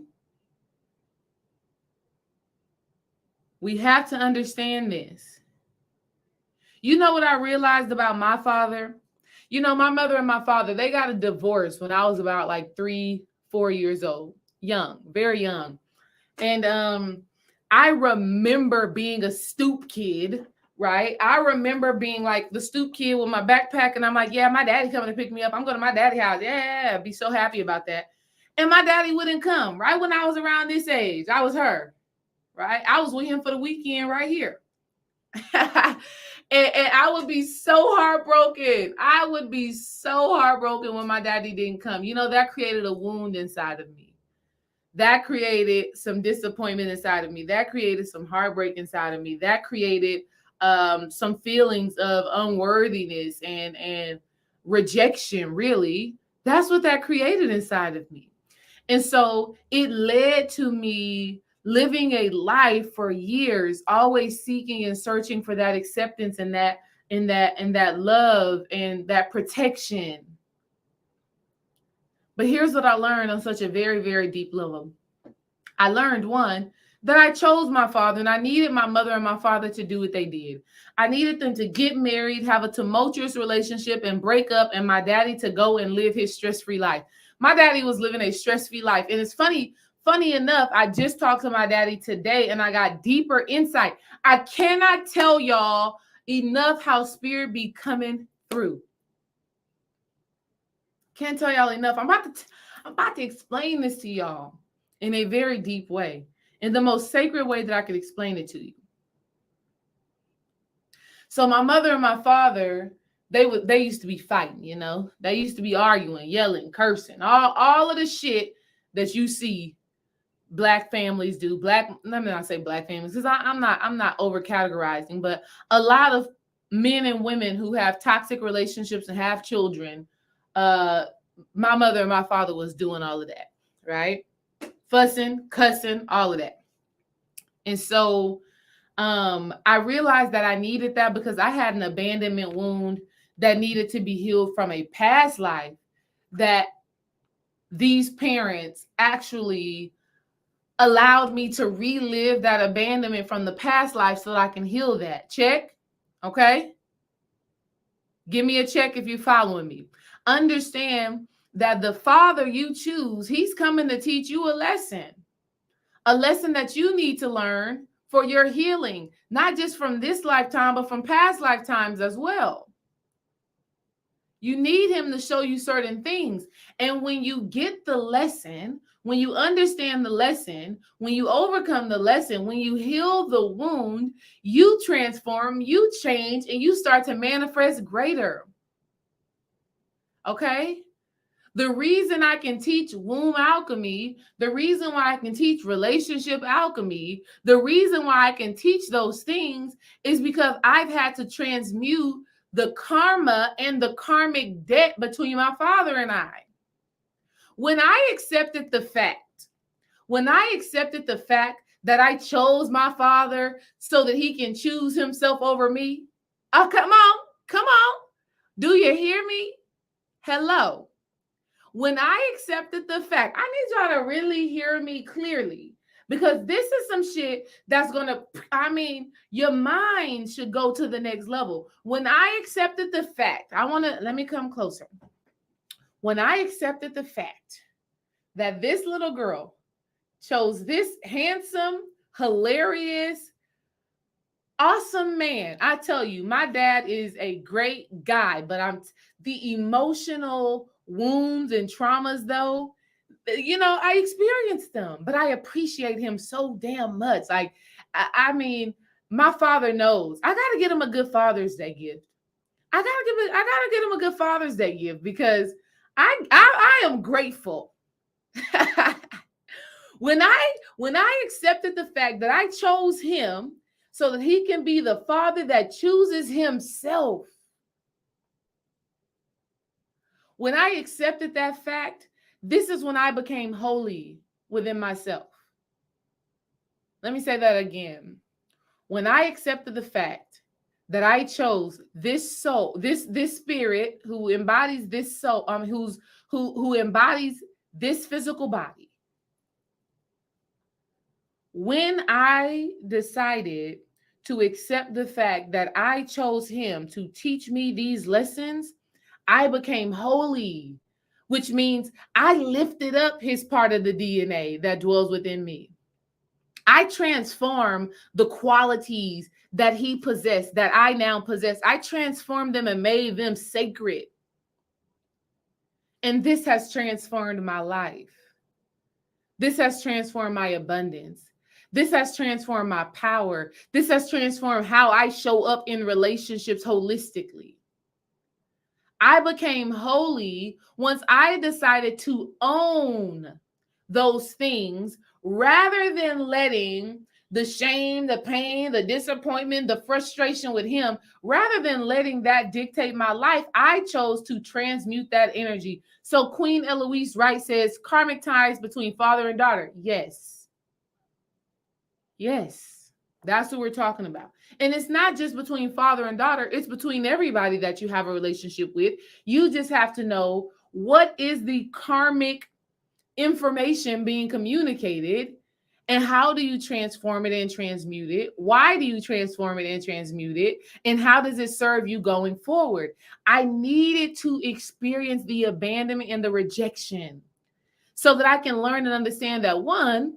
We have to understand this. You know what I realized about my father? You know, my mother and my father, they got a divorce when I was about like 3-4 years old. Young, very young. And I remember being a stoop kid, right? I remember being like the stoop kid with my backpack. And I'm like, yeah, my daddy coming to pick me up. I'm going to my daddy's house. Yeah, I'd be so happy about that. And my daddy wouldn't come. Right when I was around this age, I was her, right? I was with him for the weekend right here. And I would be so heartbroken. I would be so heartbroken when my daddy didn't come. You know, that created a wound inside of me. That created some disappointment inside of me. That created some heartbreak inside of me. That created some feelings of unworthiness and rejection, really. That's what that created inside of me. And so it led to me living a life for years, always seeking and searching for that acceptance and that love and that protection. But here's what I learned on such a very, very deep level. I learned, one, that I chose my father, and I needed my mother and my father to do what they did. I needed them to get married, have a tumultuous relationship, and break up, and my daddy to go and live his stress-free life. My daddy was living a stress-free life. And it's funny enough, I just talked to my daddy today and I got deeper insight. I cannot tell y'all enough how spirit be coming through. Can't tell y'all enough. I'm about to explain this to y'all in a very deep way, in the most sacred way that I could explain it to you. So my mother and my father, they used to be fighting, you know. They used to be arguing, yelling, cursing, all of the shit that you see Black families do. Let me not say Black families, because I'm not over categorizing, but a lot of men and women who have toxic relationships and have children, my mother and my father was doing all of that, right? Fussing, cussing, all of that. And so I realized that I needed that because I had an abandonment wound that needed to be healed from a past life that these parents actually allowed me to relive that abandonment from the past life so that I can heal that. Check. Okay. Give me a check if you're following me. Understand that the father you choose, he's coming to teach you a lesson that you need to learn for your healing, not just from this lifetime, but from past lifetimes as well. You need him to show you certain things. And when you get the lesson, when you understand the lesson, when you overcome the lesson, when you heal the wound, you transform, you change, and you start to manifest greater. Okay? The reason I can teach womb alchemy, the reason why I can teach relationship alchemy, the reason why I can teach those things is because I've had to transmute the karma and the karmic debt between my father and I. When I accepted the fact that I chose my father so that he can choose himself over me, oh, come on. Do you hear me? Hello. When I accepted the fact, I need y'all to really hear me clearly, because this is some shit that's going to, your mind should go to the next level. When I accepted the fact, let me come closer. When I accepted the fact that this little girl chose this handsome, hilarious, awesome man, I tell you, my dad is a great guy, but the emotional wounds and traumas, though, you know, I experienced them, but I appreciate him so damn much. Like, my father knows I got to get him a good Father's Day gift. I gotta get him a good Father's Day gift because I am grateful. When I accepted the fact that I chose him so that he can be the father that chooses himself. When I accepted that fact, this is when I became holy within myself. Let me say that again. When I accepted the fact that I chose this soul, this spirit who embodies this soul, who embodies this physical body. When I decided to accept the fact that I chose him to teach me these lessons, I became holy, which means I lifted up his part of the DNA that dwells within me. I transformed the qualities that he possessed, that I now possess. I transformed them and made them sacred. And this has transformed my life. This has transformed my abundance. This has transformed my power. This has transformed how I show up in relationships holistically. I became holy once I decided to own those things rather than letting the shame, the pain, the disappointment, the frustration with him, rather than letting that dictate my life, I chose to transmute that energy. So Queen Eloise Wright says, karmic ties between father and daughter. Yes. Yes. That's what we're talking about. And it's not just between father and daughter. It's between everybody that you have a relationship with. You just have to know what is the karmic information being communicated And how do you transform it and transmute it? Why do you transform it and transmute it? And how does it serve you going forward? I needed to experience the abandonment and the rejection so that I can learn and understand that, one,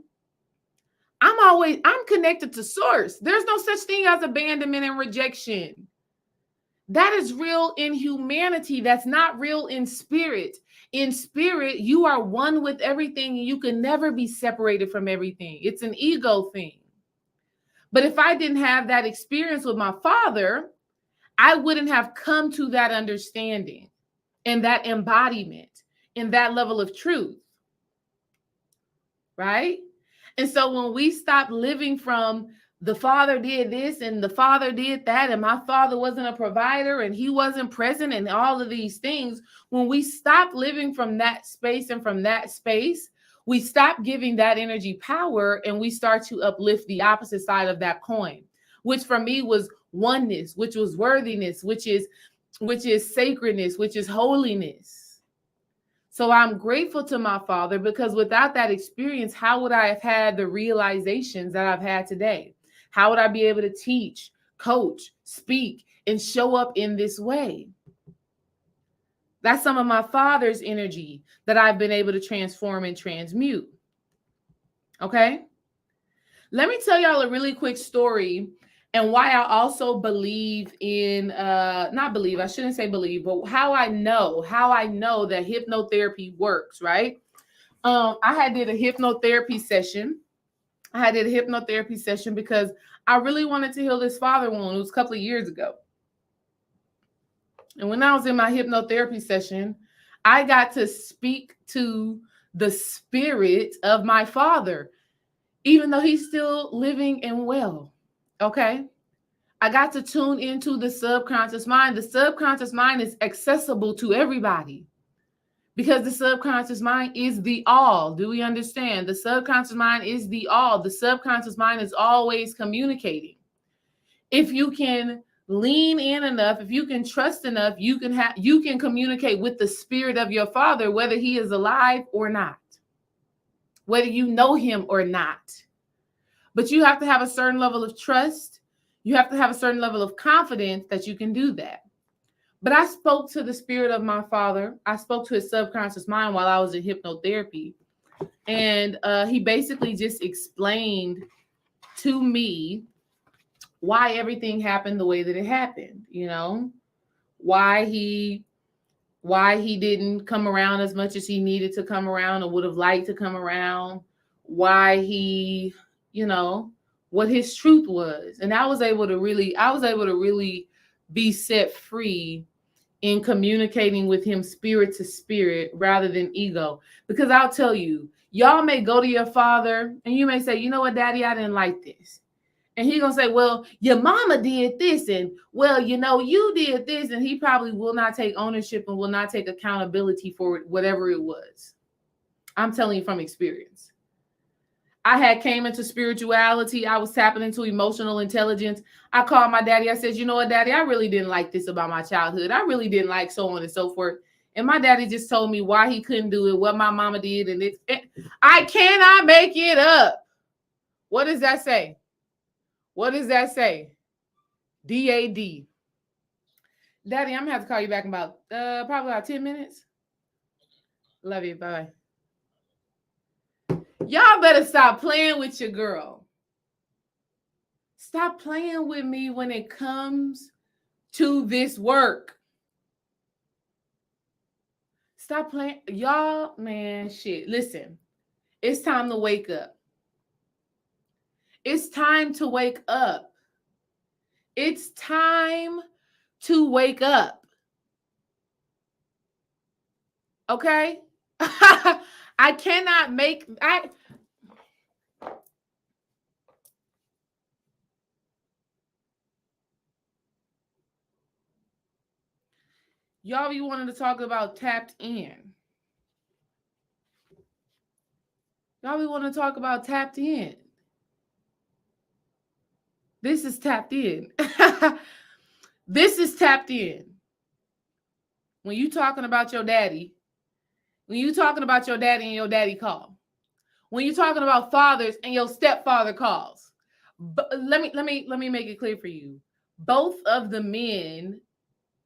I'm connected to source. There's no such thing as abandonment and rejection. That is real in humanity. That's not real in spirit. In spirit, you are one with everything and you can never be separated from everything. It's an ego thing. But if I didn't have that experience with my father, I wouldn't have come to that understanding and that embodiment and that level of truth. Right? And so when we stop living from the father did this and the father did that, and my father wasn't a provider and he wasn't present and all of these things, when we stop living from that space and from that space, we stop giving that energy power and we start to uplift the opposite side of that coin, which for me was oneness, which was worthiness, which is sacredness, which is holiness. So I'm grateful to my father, because without that experience, how would I have had the realizations that I've had today? How would I be able to teach, coach, speak, and show up in this way? That's some of my father's energy that I've been able to transform and transmute. Okay? Let me tell y'all a really quick story and why I also believe in, not believe, I shouldn't say believe, but how I know that hypnotherapy works, right? I did a hypnotherapy session. Because I really wanted to heal this father wound. It was a couple of years ago. And when I was in my hypnotherapy session, I got to speak to the spirit of my father, even though he's still living and well. Okay? I got to tune into the subconscious mind. The subconscious mind is accessible to everybody because the subconscious mind is the all. Do we understand? The subconscious mind is the all. The subconscious mind is always communicating. If you can lean in enough, if you can trust enough, you can communicate with the spirit of your father, whether he is alive or not, whether you know him or not. But you have to have a certain level of trust. You have to have a certain level of confidence that you can do that. But I spoke to the spirit of my father. I spoke to his subconscious mind while I was in hypnotherapy. And he basically just explained to me why everything happened the way that it happened, you know, why he didn't come around as much as he needed to come around or would have liked to come around, why he, you know, what his truth was. And I was able to really be set free in communicating with him spirit to spirit rather than ego. Because I'll tell you, y'all may go to your father and you may say, you know what, daddy, I didn't like this. And he's going to say, well, your mama did this. And well, you know, you did this. And he probably will not take ownership and will not take accountability for whatever it was. I'm telling you from experience. I had came into spirituality. I was tapping into emotional intelligence. I called my daddy. I said, you know what, daddy, I really didn't like this about my childhood. I really didn't like so on and so forth. And my daddy just told me why he couldn't do it, what my mama did. And I cannot make it up. What does that say? What does that say? DAD. Daddy, I'm going to have to call you back in about probably about 10 minutes. Love you. Bye. Y'all better stop playing with your girl. Stop playing with me when it comes to this work. Stop playing. Y'all, man, shit. Listen, it's time to wake up. It's time to wake up. It's time to wake up. Okay? I cannot make... Y'all be wanting to talk about tapped in. Y'all be wanting to talk about tapped in. This is tapped in. This is tapped in. When you talking about your daddy, and your daddy call, when you're talking about fathers and your stepfather calls. But let me make it clear for you. Both of the men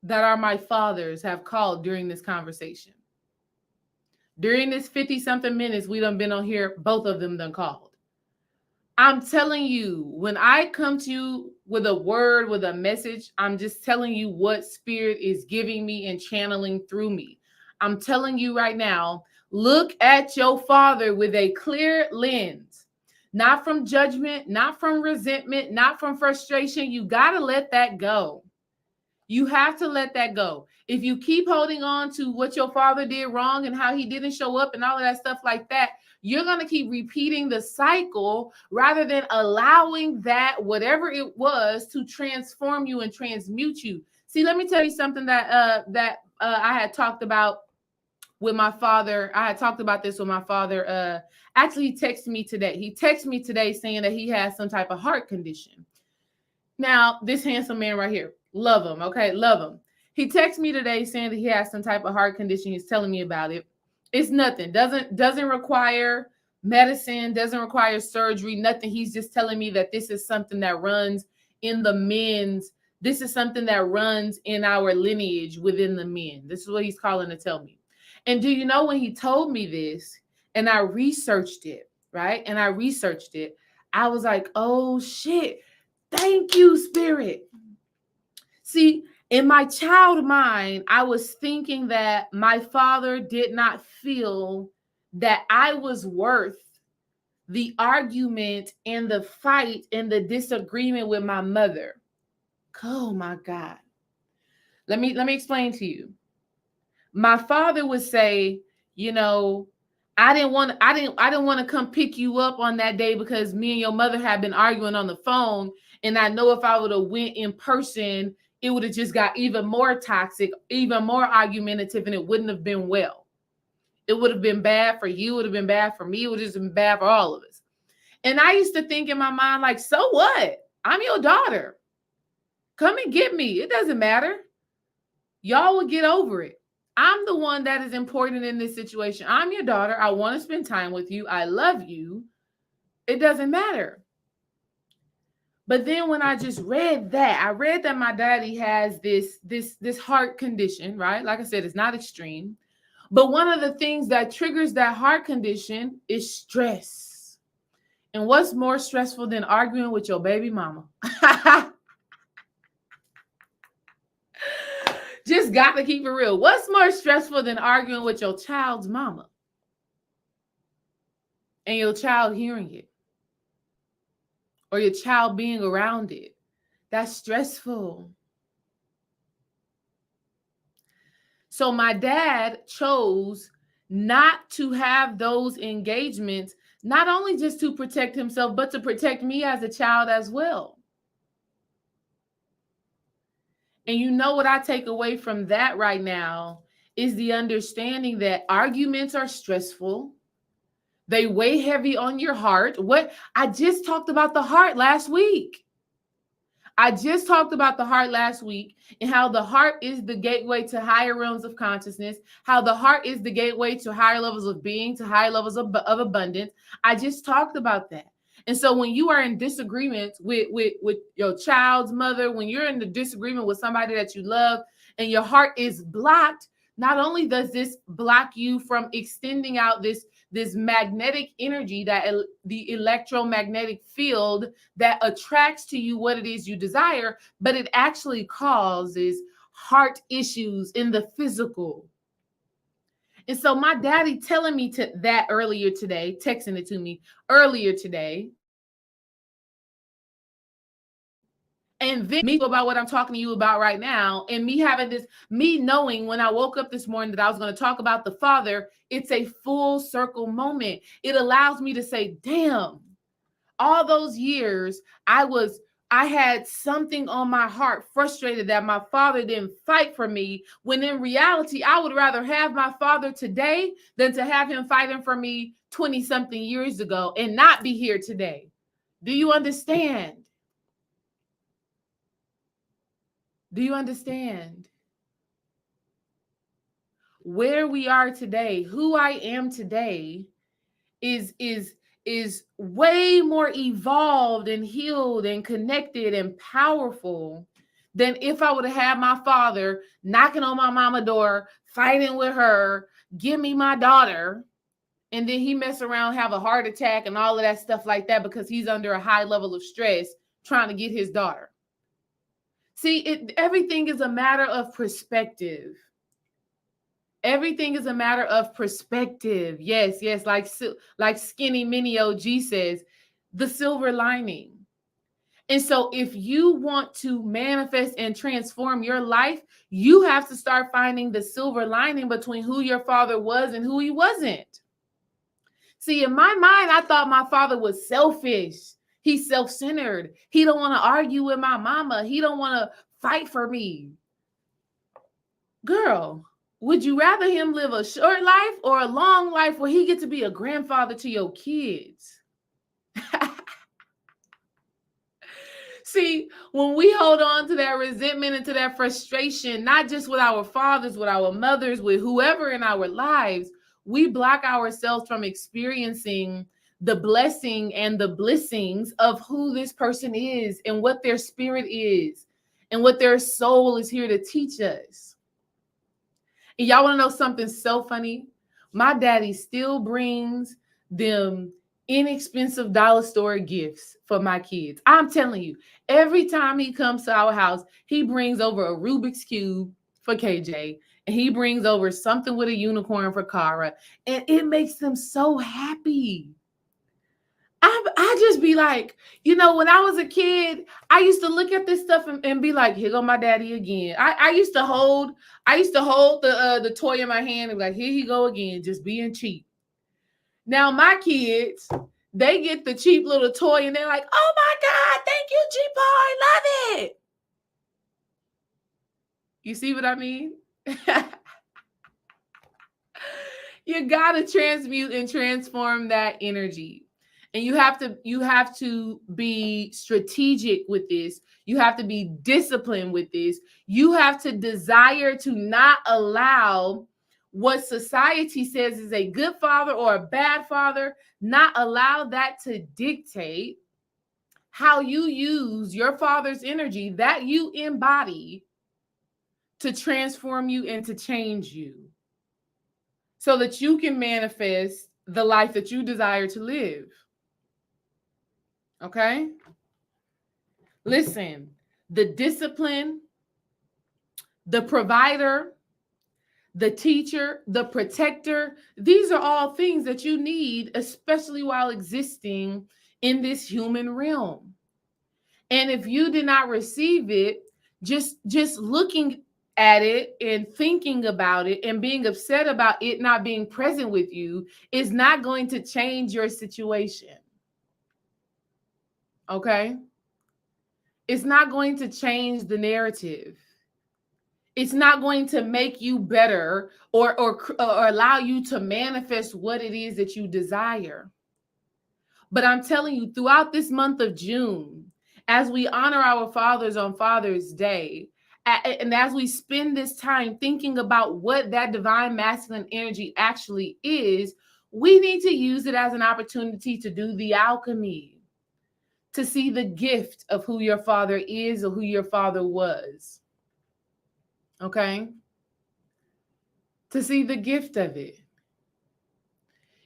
that are my fathers have called during this conversation. During this 50 something minutes we done been on here, both of them done called. I'm telling you, when I come to you with a word, with a message, I'm just telling you what spirit is giving me and channeling through me. I'm telling you right now, look at your father with a clear lens, not from judgment, not from resentment, not from frustration. You got to let that go. You have to let that go. If you keep holding on to what your father did wrong and how he didn't show up and all of that stuff like that, you're going to keep repeating the cycle rather than allowing that, whatever it was, to transform you and transmute you. See, let me tell you something that I had talked about with my father. I had talked about this with my father. Actually, he texted me today. He texted me today saying that he has some type of heart condition. Now, this handsome man right here, love him, okay? Love him. He texted me today saying that he has some type of heart condition. He's telling me about it. It's nothing. Doesn't require medicine, doesn't require surgery, nothing. He's just telling me that this is something that runs in the men's. This is something that runs in our lineage within the men. This is what he's calling to tell me. And do you know when he told me this and I researched it, right? And I researched it, I was like, oh shit. Thank you, Spirit. See, in my child mind, I was thinking that my father did not feel that I was worth the argument and the fight and the disagreement with my mother. Oh my God. Let me explain to you. My father would say, you know, I didn't want to come pick you up on that day because me and your mother had been arguing on the phone. And I know if I would have went in person, it would have just got even more toxic, even more argumentative, and it wouldn't have been well. It would have been bad for you. It would have been bad for me. It would have just been bad for all of us. And I used to think in my mind, like, so what? I'm your daughter. Come and get me. It doesn't matter. Y'all will get over it. I'm the one that is important in this situation. I'm your daughter. I want to spend time with you. I love you. It doesn't matter. But then when I just read that, I read that my daddy has this heart condition, right? Like I said, it's not extreme. But one of the things that triggers that heart condition is stress. And what's more stressful than arguing with your baby mama? Just got to keep it real. What's more stressful than arguing with your child's mama and your child hearing it or your child being around it? That's stressful. So my dad chose not to have those engagements, not only just to protect himself, but to protect me as a child as well. And you know what I take away from that right now is the understanding that arguments are stressful. They weigh heavy on your heart. What I just talked about the heart last week. And how the heart is the gateway to higher realms of consciousness, how the heart is the gateway to higher levels of being, to higher levels of abundance. I just talked about that. And so when you are in disagreement with your child's mother, when you're in the disagreement with somebody that you love and your heart is blocked, not only does this block you from extending out this magnetic energy, that the electromagnetic field that attracts to you what it is you desire, but it actually causes heart issues in the physical. And so my daddy telling me that earlier today, texting it to me earlier today, and then me about what I'm talking to you about right now, and me knowing when I woke up this morning that I was going to talk about the father, it's a full circle moment. It allows me to say, damn, all those years I had something on my heart, frustrated that my father didn't fight for me, when in reality, I would rather have my father today than to have him fighting for me 20 something years ago and not be here today. Do you understand? Do you understand? Where we are today, who I am today, is way more evolved and healed and connected and powerful than if I would have had my father knocking on my mama door, fighting with her, give me my daughter, and then he mess around, have a heart attack and all of that stuff like that because he's under a high level of stress trying to get his daughter. See, everything is a matter of perspective. Everything is a matter of perspective. Yes, like Skinny Mini OG says, the silver lining. And so if you want to manifest and transform your life, you have to start finding the silver lining between who your father was and who he wasn't. See, in my mind, I thought my father was selfish. He's self-centered. He don't want to argue with my mama. He don't want to fight for me. Girl, would you rather him live a short life or a long life where he gets to be a grandfather to your kids? See, when we hold on to that resentment and to that frustration, not just with our fathers, with our mothers, with whoever in our lives, we block ourselves from experiencing the blessing and the blessings of who this person is and what their spirit is and what their soul is here to teach us. And y'all want to know something so funny? My daddy still brings them inexpensive dollar store gifts for my kids. I'm telling you, every time he comes to our house, he brings over a Rubik's Cube for KJ, and he brings over something with a unicorn for Kara, and it makes them so happy. I just be like, when I was a kid, I used to look at this stuff and be like, here go my daddy again. I used to hold the toy in my hand and be like, here he go again, just being cheap. Now my kids, they get the cheap little toy and they're like, oh my God, thank you, Cheapo, I love it. You see what I mean? You got to transmute and transform that energy. And you have to be strategic with this. You have to be disciplined with this. You have to desire to not allow what society says is a good father or a bad father, not allow that to dictate how you use your father's energy that you embody to transform you and to change you so that you can manifest the life that you desire to live. Okay? Listen, the discipline, the provider, the teacher, the protector, these are all things that you need, especially while existing in this human realm. And if you did not receive it, just looking at it and thinking about it and being upset about it not being present with you is not going to change your situation. Okay? It's not going to change the narrative. It's not going to make you better or allow you to manifest what it is that you desire. But I'm telling you, throughout this month of June, as we honor our fathers on Father's Day, and as we spend this time thinking about what that divine masculine energy actually is, we need to use it as an opportunity to do the alchemy, to see the gift of who your father is or who your father was. Okay? To see the gift of it.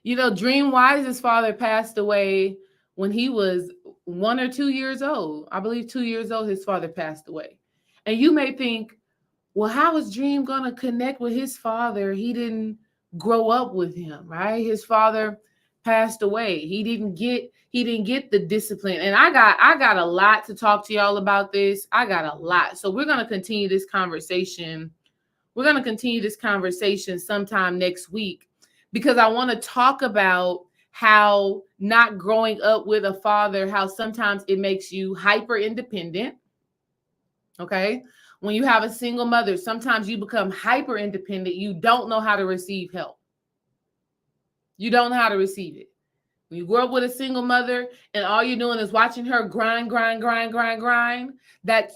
Dream Wise's father passed away when he was 1 or 2 years old. I believe 2 years old, his father passed away. And you may think, well, how is Dream going to connect with his father? He didn't grow up with him, right? His father passed away. He didn't get the discipline. And I got a lot to talk to y'all about this. I got a lot. So we're going to continue this conversation. We're going to continue this conversation sometime next week, because I want to talk about how not growing up with a father, how sometimes it makes you hyper independent. Okay. When you have a single mother, sometimes you become hyper independent. You don't know how to receive help. You don't know how to receive it. When you grow up with a single mother and all you're doing is watching her grind, that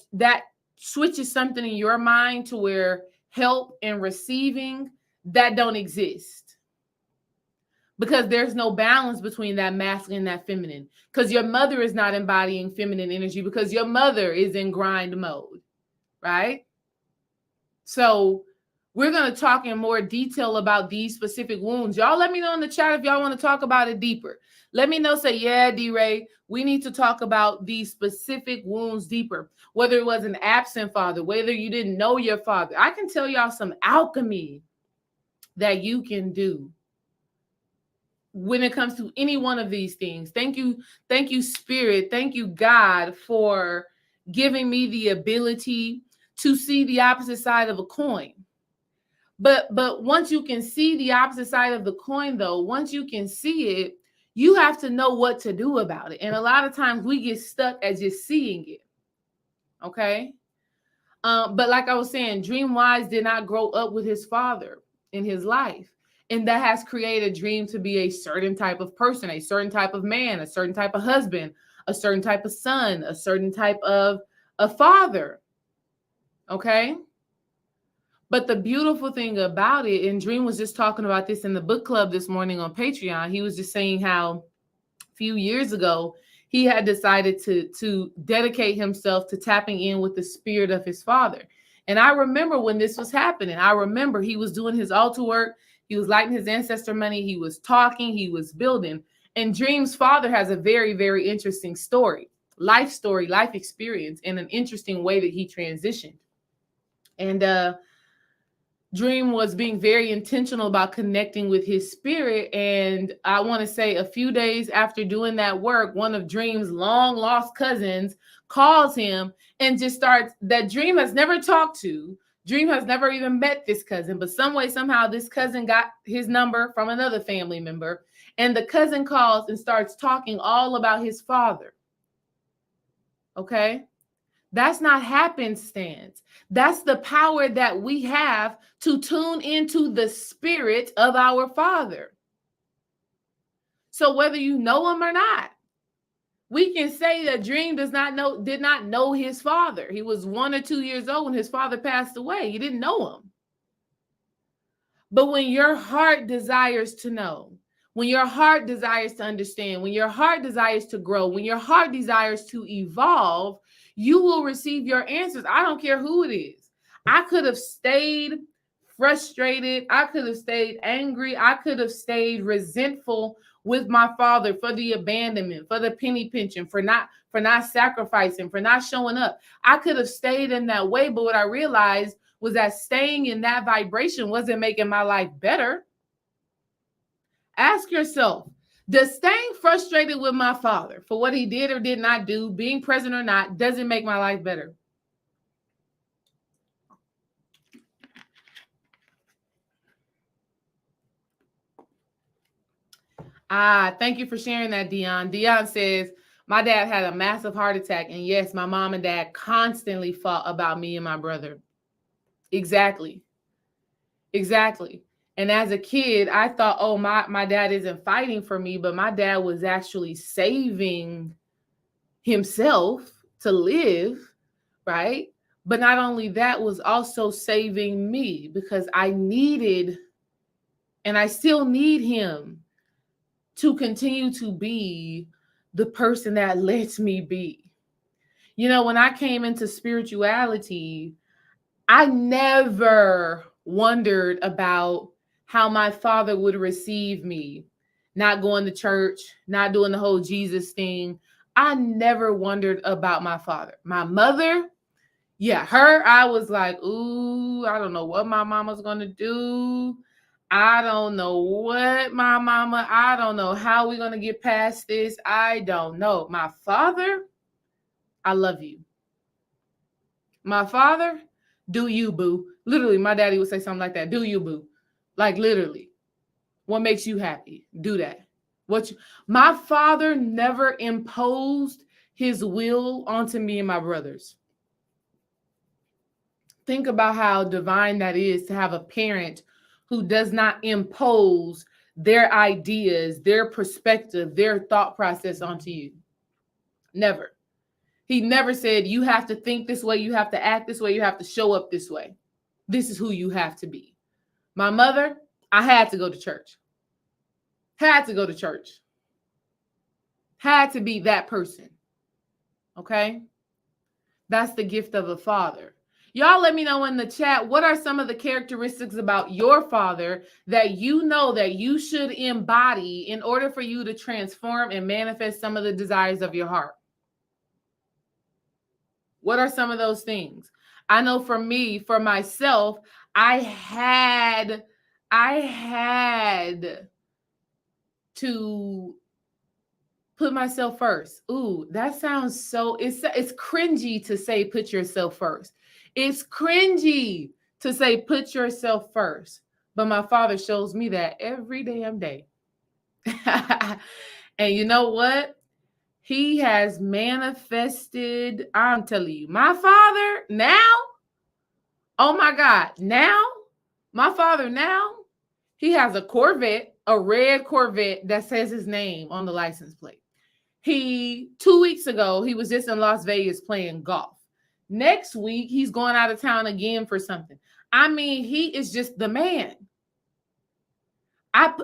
switches something in your mind to where help and receiving, that don't exist. because there's no balance between that masculine and that feminine, because your mother is not embodying feminine energy because your mother is in grind mode, right? So we're going to talk in more detail about these specific wounds. Y'all let me know in the chat if y'all want to talk about it deeper. Let me know, say, yeah, D-Ray, we need to talk about these specific wounds deeper, whether it was an absent father, whether you didn't know your father. I can tell y'all some alchemy that you can do when it comes to any one of these things. Thank you, Spirit. Thank you, God, for giving me the ability to see the opposite side of a coin. But once you can see the opposite side of the coin, though, once you can see it, you have to know what to do about it. And a lot of times we get stuck at just seeing it. Okay. But like I was saying, Dreamwise did not grow up with his father in his life. And that has created Dream to be a certain type of person, a certain type of man, a certain type of husband, a certain type of son, a certain type of a father. Okay. But the beautiful thing about it, and Dream was just talking about this in the book club this morning on Patreon. He was just saying how a few years ago, he had decided to dedicate himself to tapping in with the spirit of his father. And I remember when this was happening. I remember he was doing his altar work. He was lighting his ancestor money. He was talking. He was building. And Dream's father has a very, very interesting story, life experience, and an interesting way that he transitioned. And Dream was being very intentional about connecting with his spirit. And I want to say a few days after doing that work, one of Dream's long lost cousins calls him and just starts, that Dream has never talked to. Dream has never even met this cousin, but some way, somehow this cousin got his number from another family member. And the cousin calls and starts talking all about his father. Okay. That's not happenstance. That's the power that we have to tune into the spirit of our father. So whether you know him or not, we can say that Dream did not know his father. He was 1 or 2 years old when his father passed away. He didn't know him. But when your heart desires to know, when your heart desires to understand, when your heart desires to grow, when your heart desires to evolve, you will receive your answers. I don't care who it is. I could have stayed frustrated. I could have stayed angry. I could have stayed resentful with my father for the abandonment, for the penny pinching, for not sacrificing, for not showing up. I could have stayed in that way, but what I realized was that staying in that vibration wasn't making my life better. Ask yourself, does staying frustrated with my father for what he did or did not do, being present or not, does it make my life better? Thank you for sharing that, Dion. Dion says, my dad had a massive heart attack. And yes, my mom and dad constantly fought about me and my brother. Exactly. And as a kid, I thought, oh, my dad isn't fighting for me, but my dad was actually saving himself to live, right? But not only that, was also saving me because I needed, and I still need him to continue to be the person that lets me be. You know, when I came into spirituality, I never wondered about how my father would receive me, not going to church, not doing the whole Jesus thing. I never wondered about my father. My mother, yeah, her, I was like, ooh, I don't know what my mama's going to do. I don't know I don't know how we're going to get past this. I don't know. My father, I love you. My father, do you, boo. Literally, my daddy would say something like that. Do you, boo. Like literally. What makes you happy? Do that. My father never imposed his will onto me and my brothers. Think about how divine that is to have a parent who does not impose their ideas, their perspective, their thought process onto you. Never. He never said, you have to think this way, you have to act this way, you have to show up this way. This is who you have to be. My mother, I had to go to church. Had to go to church. Had to be that person. Okay? That's the gift of a father. Y'all let me know in the chat, what are some of the characteristics about your father that you know that you should embody in order for you to transform and manifest some of the desires of your heart? What are some of those things? I know for me, for myself, I had to put myself first. Ooh, that sounds so, it's cringy to say put yourself first. It's cringy to say put yourself first. But my father shows me that every damn day. And you know what? He has manifested, I'm telling you, my father now, oh my God, now, my father now, he has a Corvette, a red Corvette that says his name on the license plate. 2 weeks ago, he was just in Las Vegas playing golf. Next week, he's going out of town again for something. I mean, he is just the man.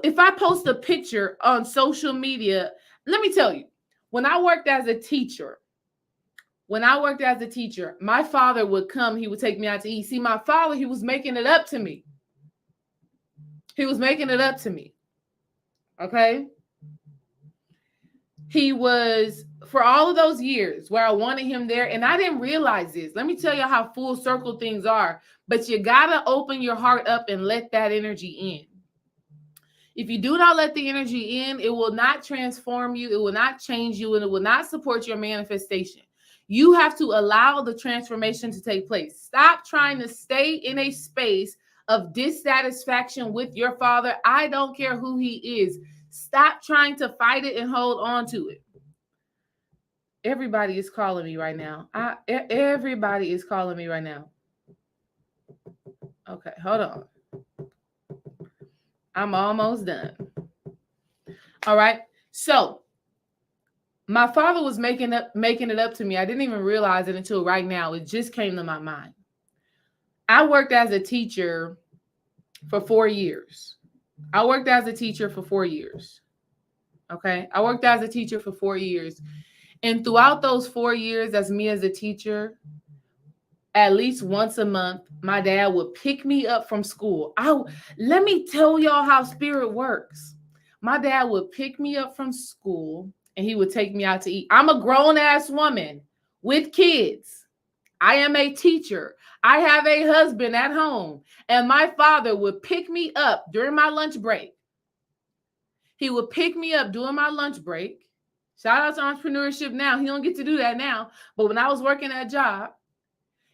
If I post a picture on social media, let me tell you, when I worked as a teacher, my father would come, he would take me out to eat. See, my father, he was making it up to me. Okay? He was, for all of those years where I wanted him there, and I didn't realize this. Let me tell you how full circle things are, but you got to open your heart up and let that energy in. If you do not let the energy in, it will not transform you, it will not change you, and it will not support your manifestation. You have to allow the transformation to take place. Stop trying to stay in a space of dissatisfaction with your father. I don't care who he is. Stop trying to fight it and hold on to it. Everybody is calling me right now. Everybody is calling me right now. Okay, hold on. I'm almost done. All right. So my father was making it up to me. I didn't even realize it until right now. It just came to my mind. I worked as a teacher for 4 years. Okay. I worked as a teacher for 4 years. And throughout those 4 years, as me as a teacher, at least once a month, my dad would pick me up from school. Let me tell y'all how spirit works. My dad would pick me up from school and he would take me out to eat. I'm a grown-ass woman with kids. I am a teacher. I have a husband at home. And my father would pick me up during my lunch break. He would pick me up during my lunch break. Shout out to entrepreneurship now. He don't get to do that now. But when I was working that job,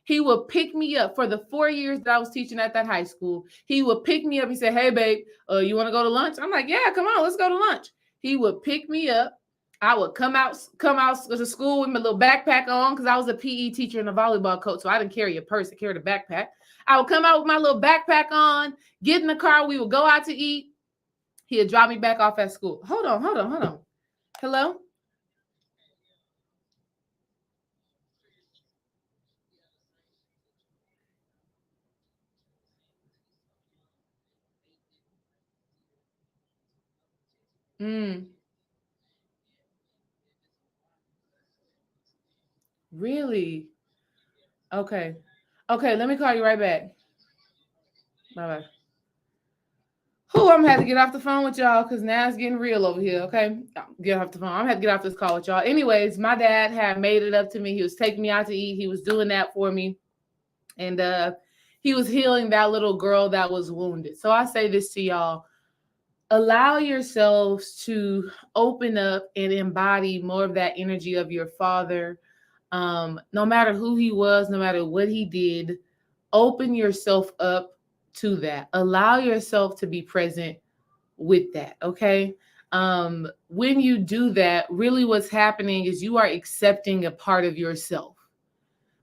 he would pick me up for the 4 years that I was teaching at that high school. He would pick me up. He said, hey, babe, you want to go to lunch? I'm like, yeah, come on, let's go to lunch. He would pick me up. I would come out to school with my little backpack on because I was a PE teacher and a volleyball coach, so I didn't carry a purse. I carried a backpack. I would come out with my little backpack on, get in the car. We would go out to eat. He would drop me back off at school. Hold on. Hello? Really? Okay. Okay, let me call you right back. Bye-bye. I'm gonna have to get off the phone with y'all because now it's getting real over here. Okay, get off the phone. I'm gonna have to get off this call with y'all. Anyways, my dad had made it up to me. He was taking me out to eat. He was doing that for me, and he was healing that little girl that was wounded. So I say this to y'all: allow yourselves to open up and embody more of that energy of your father. No matter who he was, no matter what he did, open yourself up to that. Allow yourself to be present with that. Okay. When you do that, really what's happening is you are accepting a part of yourself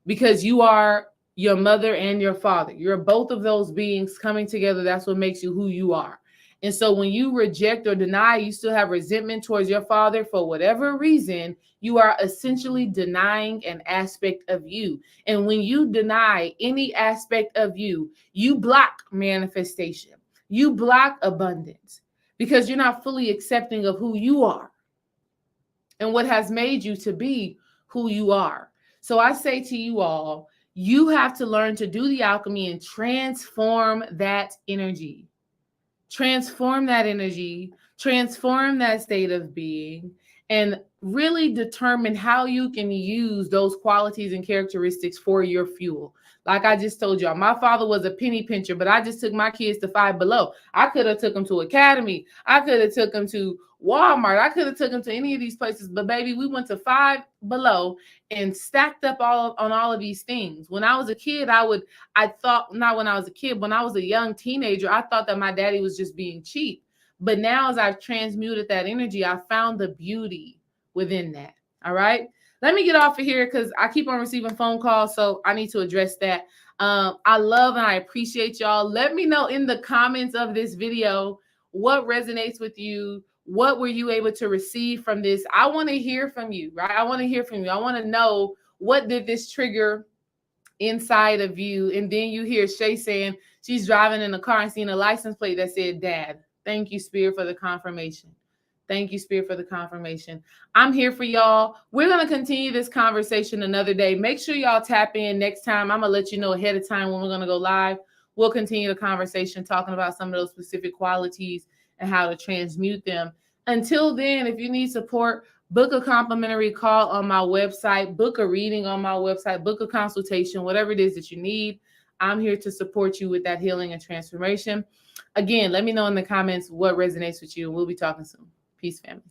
because you are your mother and your father. You're both of those beings coming together. That's what makes you who you are. And so when you reject or deny, you still have resentment towards your father for whatever reason, you are essentially denying an aspect of you. And when you deny any aspect of you, you block manifestation. You block abundance because you're not fully accepting of who you are and what has made you to be who you are. So I say to you all, you have to learn to do the alchemy and transform that energy. Transform that energy, transform that state of being, and really determine how you can use those qualities and characteristics for your fuel. Like I just told y'all, my father was a penny pincher, but I just took my kids to Five Below. I could have took them to Academy. I could have took them to Walmart. I could have took them to any of these places, but baby, we went to Five Below and stacked up on all of these things. When I was a kid, I thought, not when I was a kid, when I was a young teenager, I thought that my daddy was just being cheap. But now as I've transmuted that energy, I found the beauty within that. All right. Let me get off of here because I keep on receiving phone calls, so I need to address that. I love and I appreciate y'all. Let me know in the comments of this video what resonates with you. What were you able to receive from this? I want to hear from you, right? I want to hear from you. I want to know, what did this trigger inside of you? And then you hear Shay saying she's driving in a car and seeing a license plate that said Dad. Thank you, Spirit, for the confirmation. Thank you, Spirit, for the confirmation. I'm here for y'all. We're going to continue this conversation another day. Make sure y'all tap in next time. I'm going to let you know ahead of time when we're going to go live. We'll continue the conversation talking about some of those specific qualities and how to transmute them. Until then, if you need support, book a complimentary call on my website, book a reading on my website, book a consultation, whatever it is that you need. I'm here to support you with that healing and transformation. Again, let me know in the comments what resonates with you, and we'll be talking soon. Peace, family.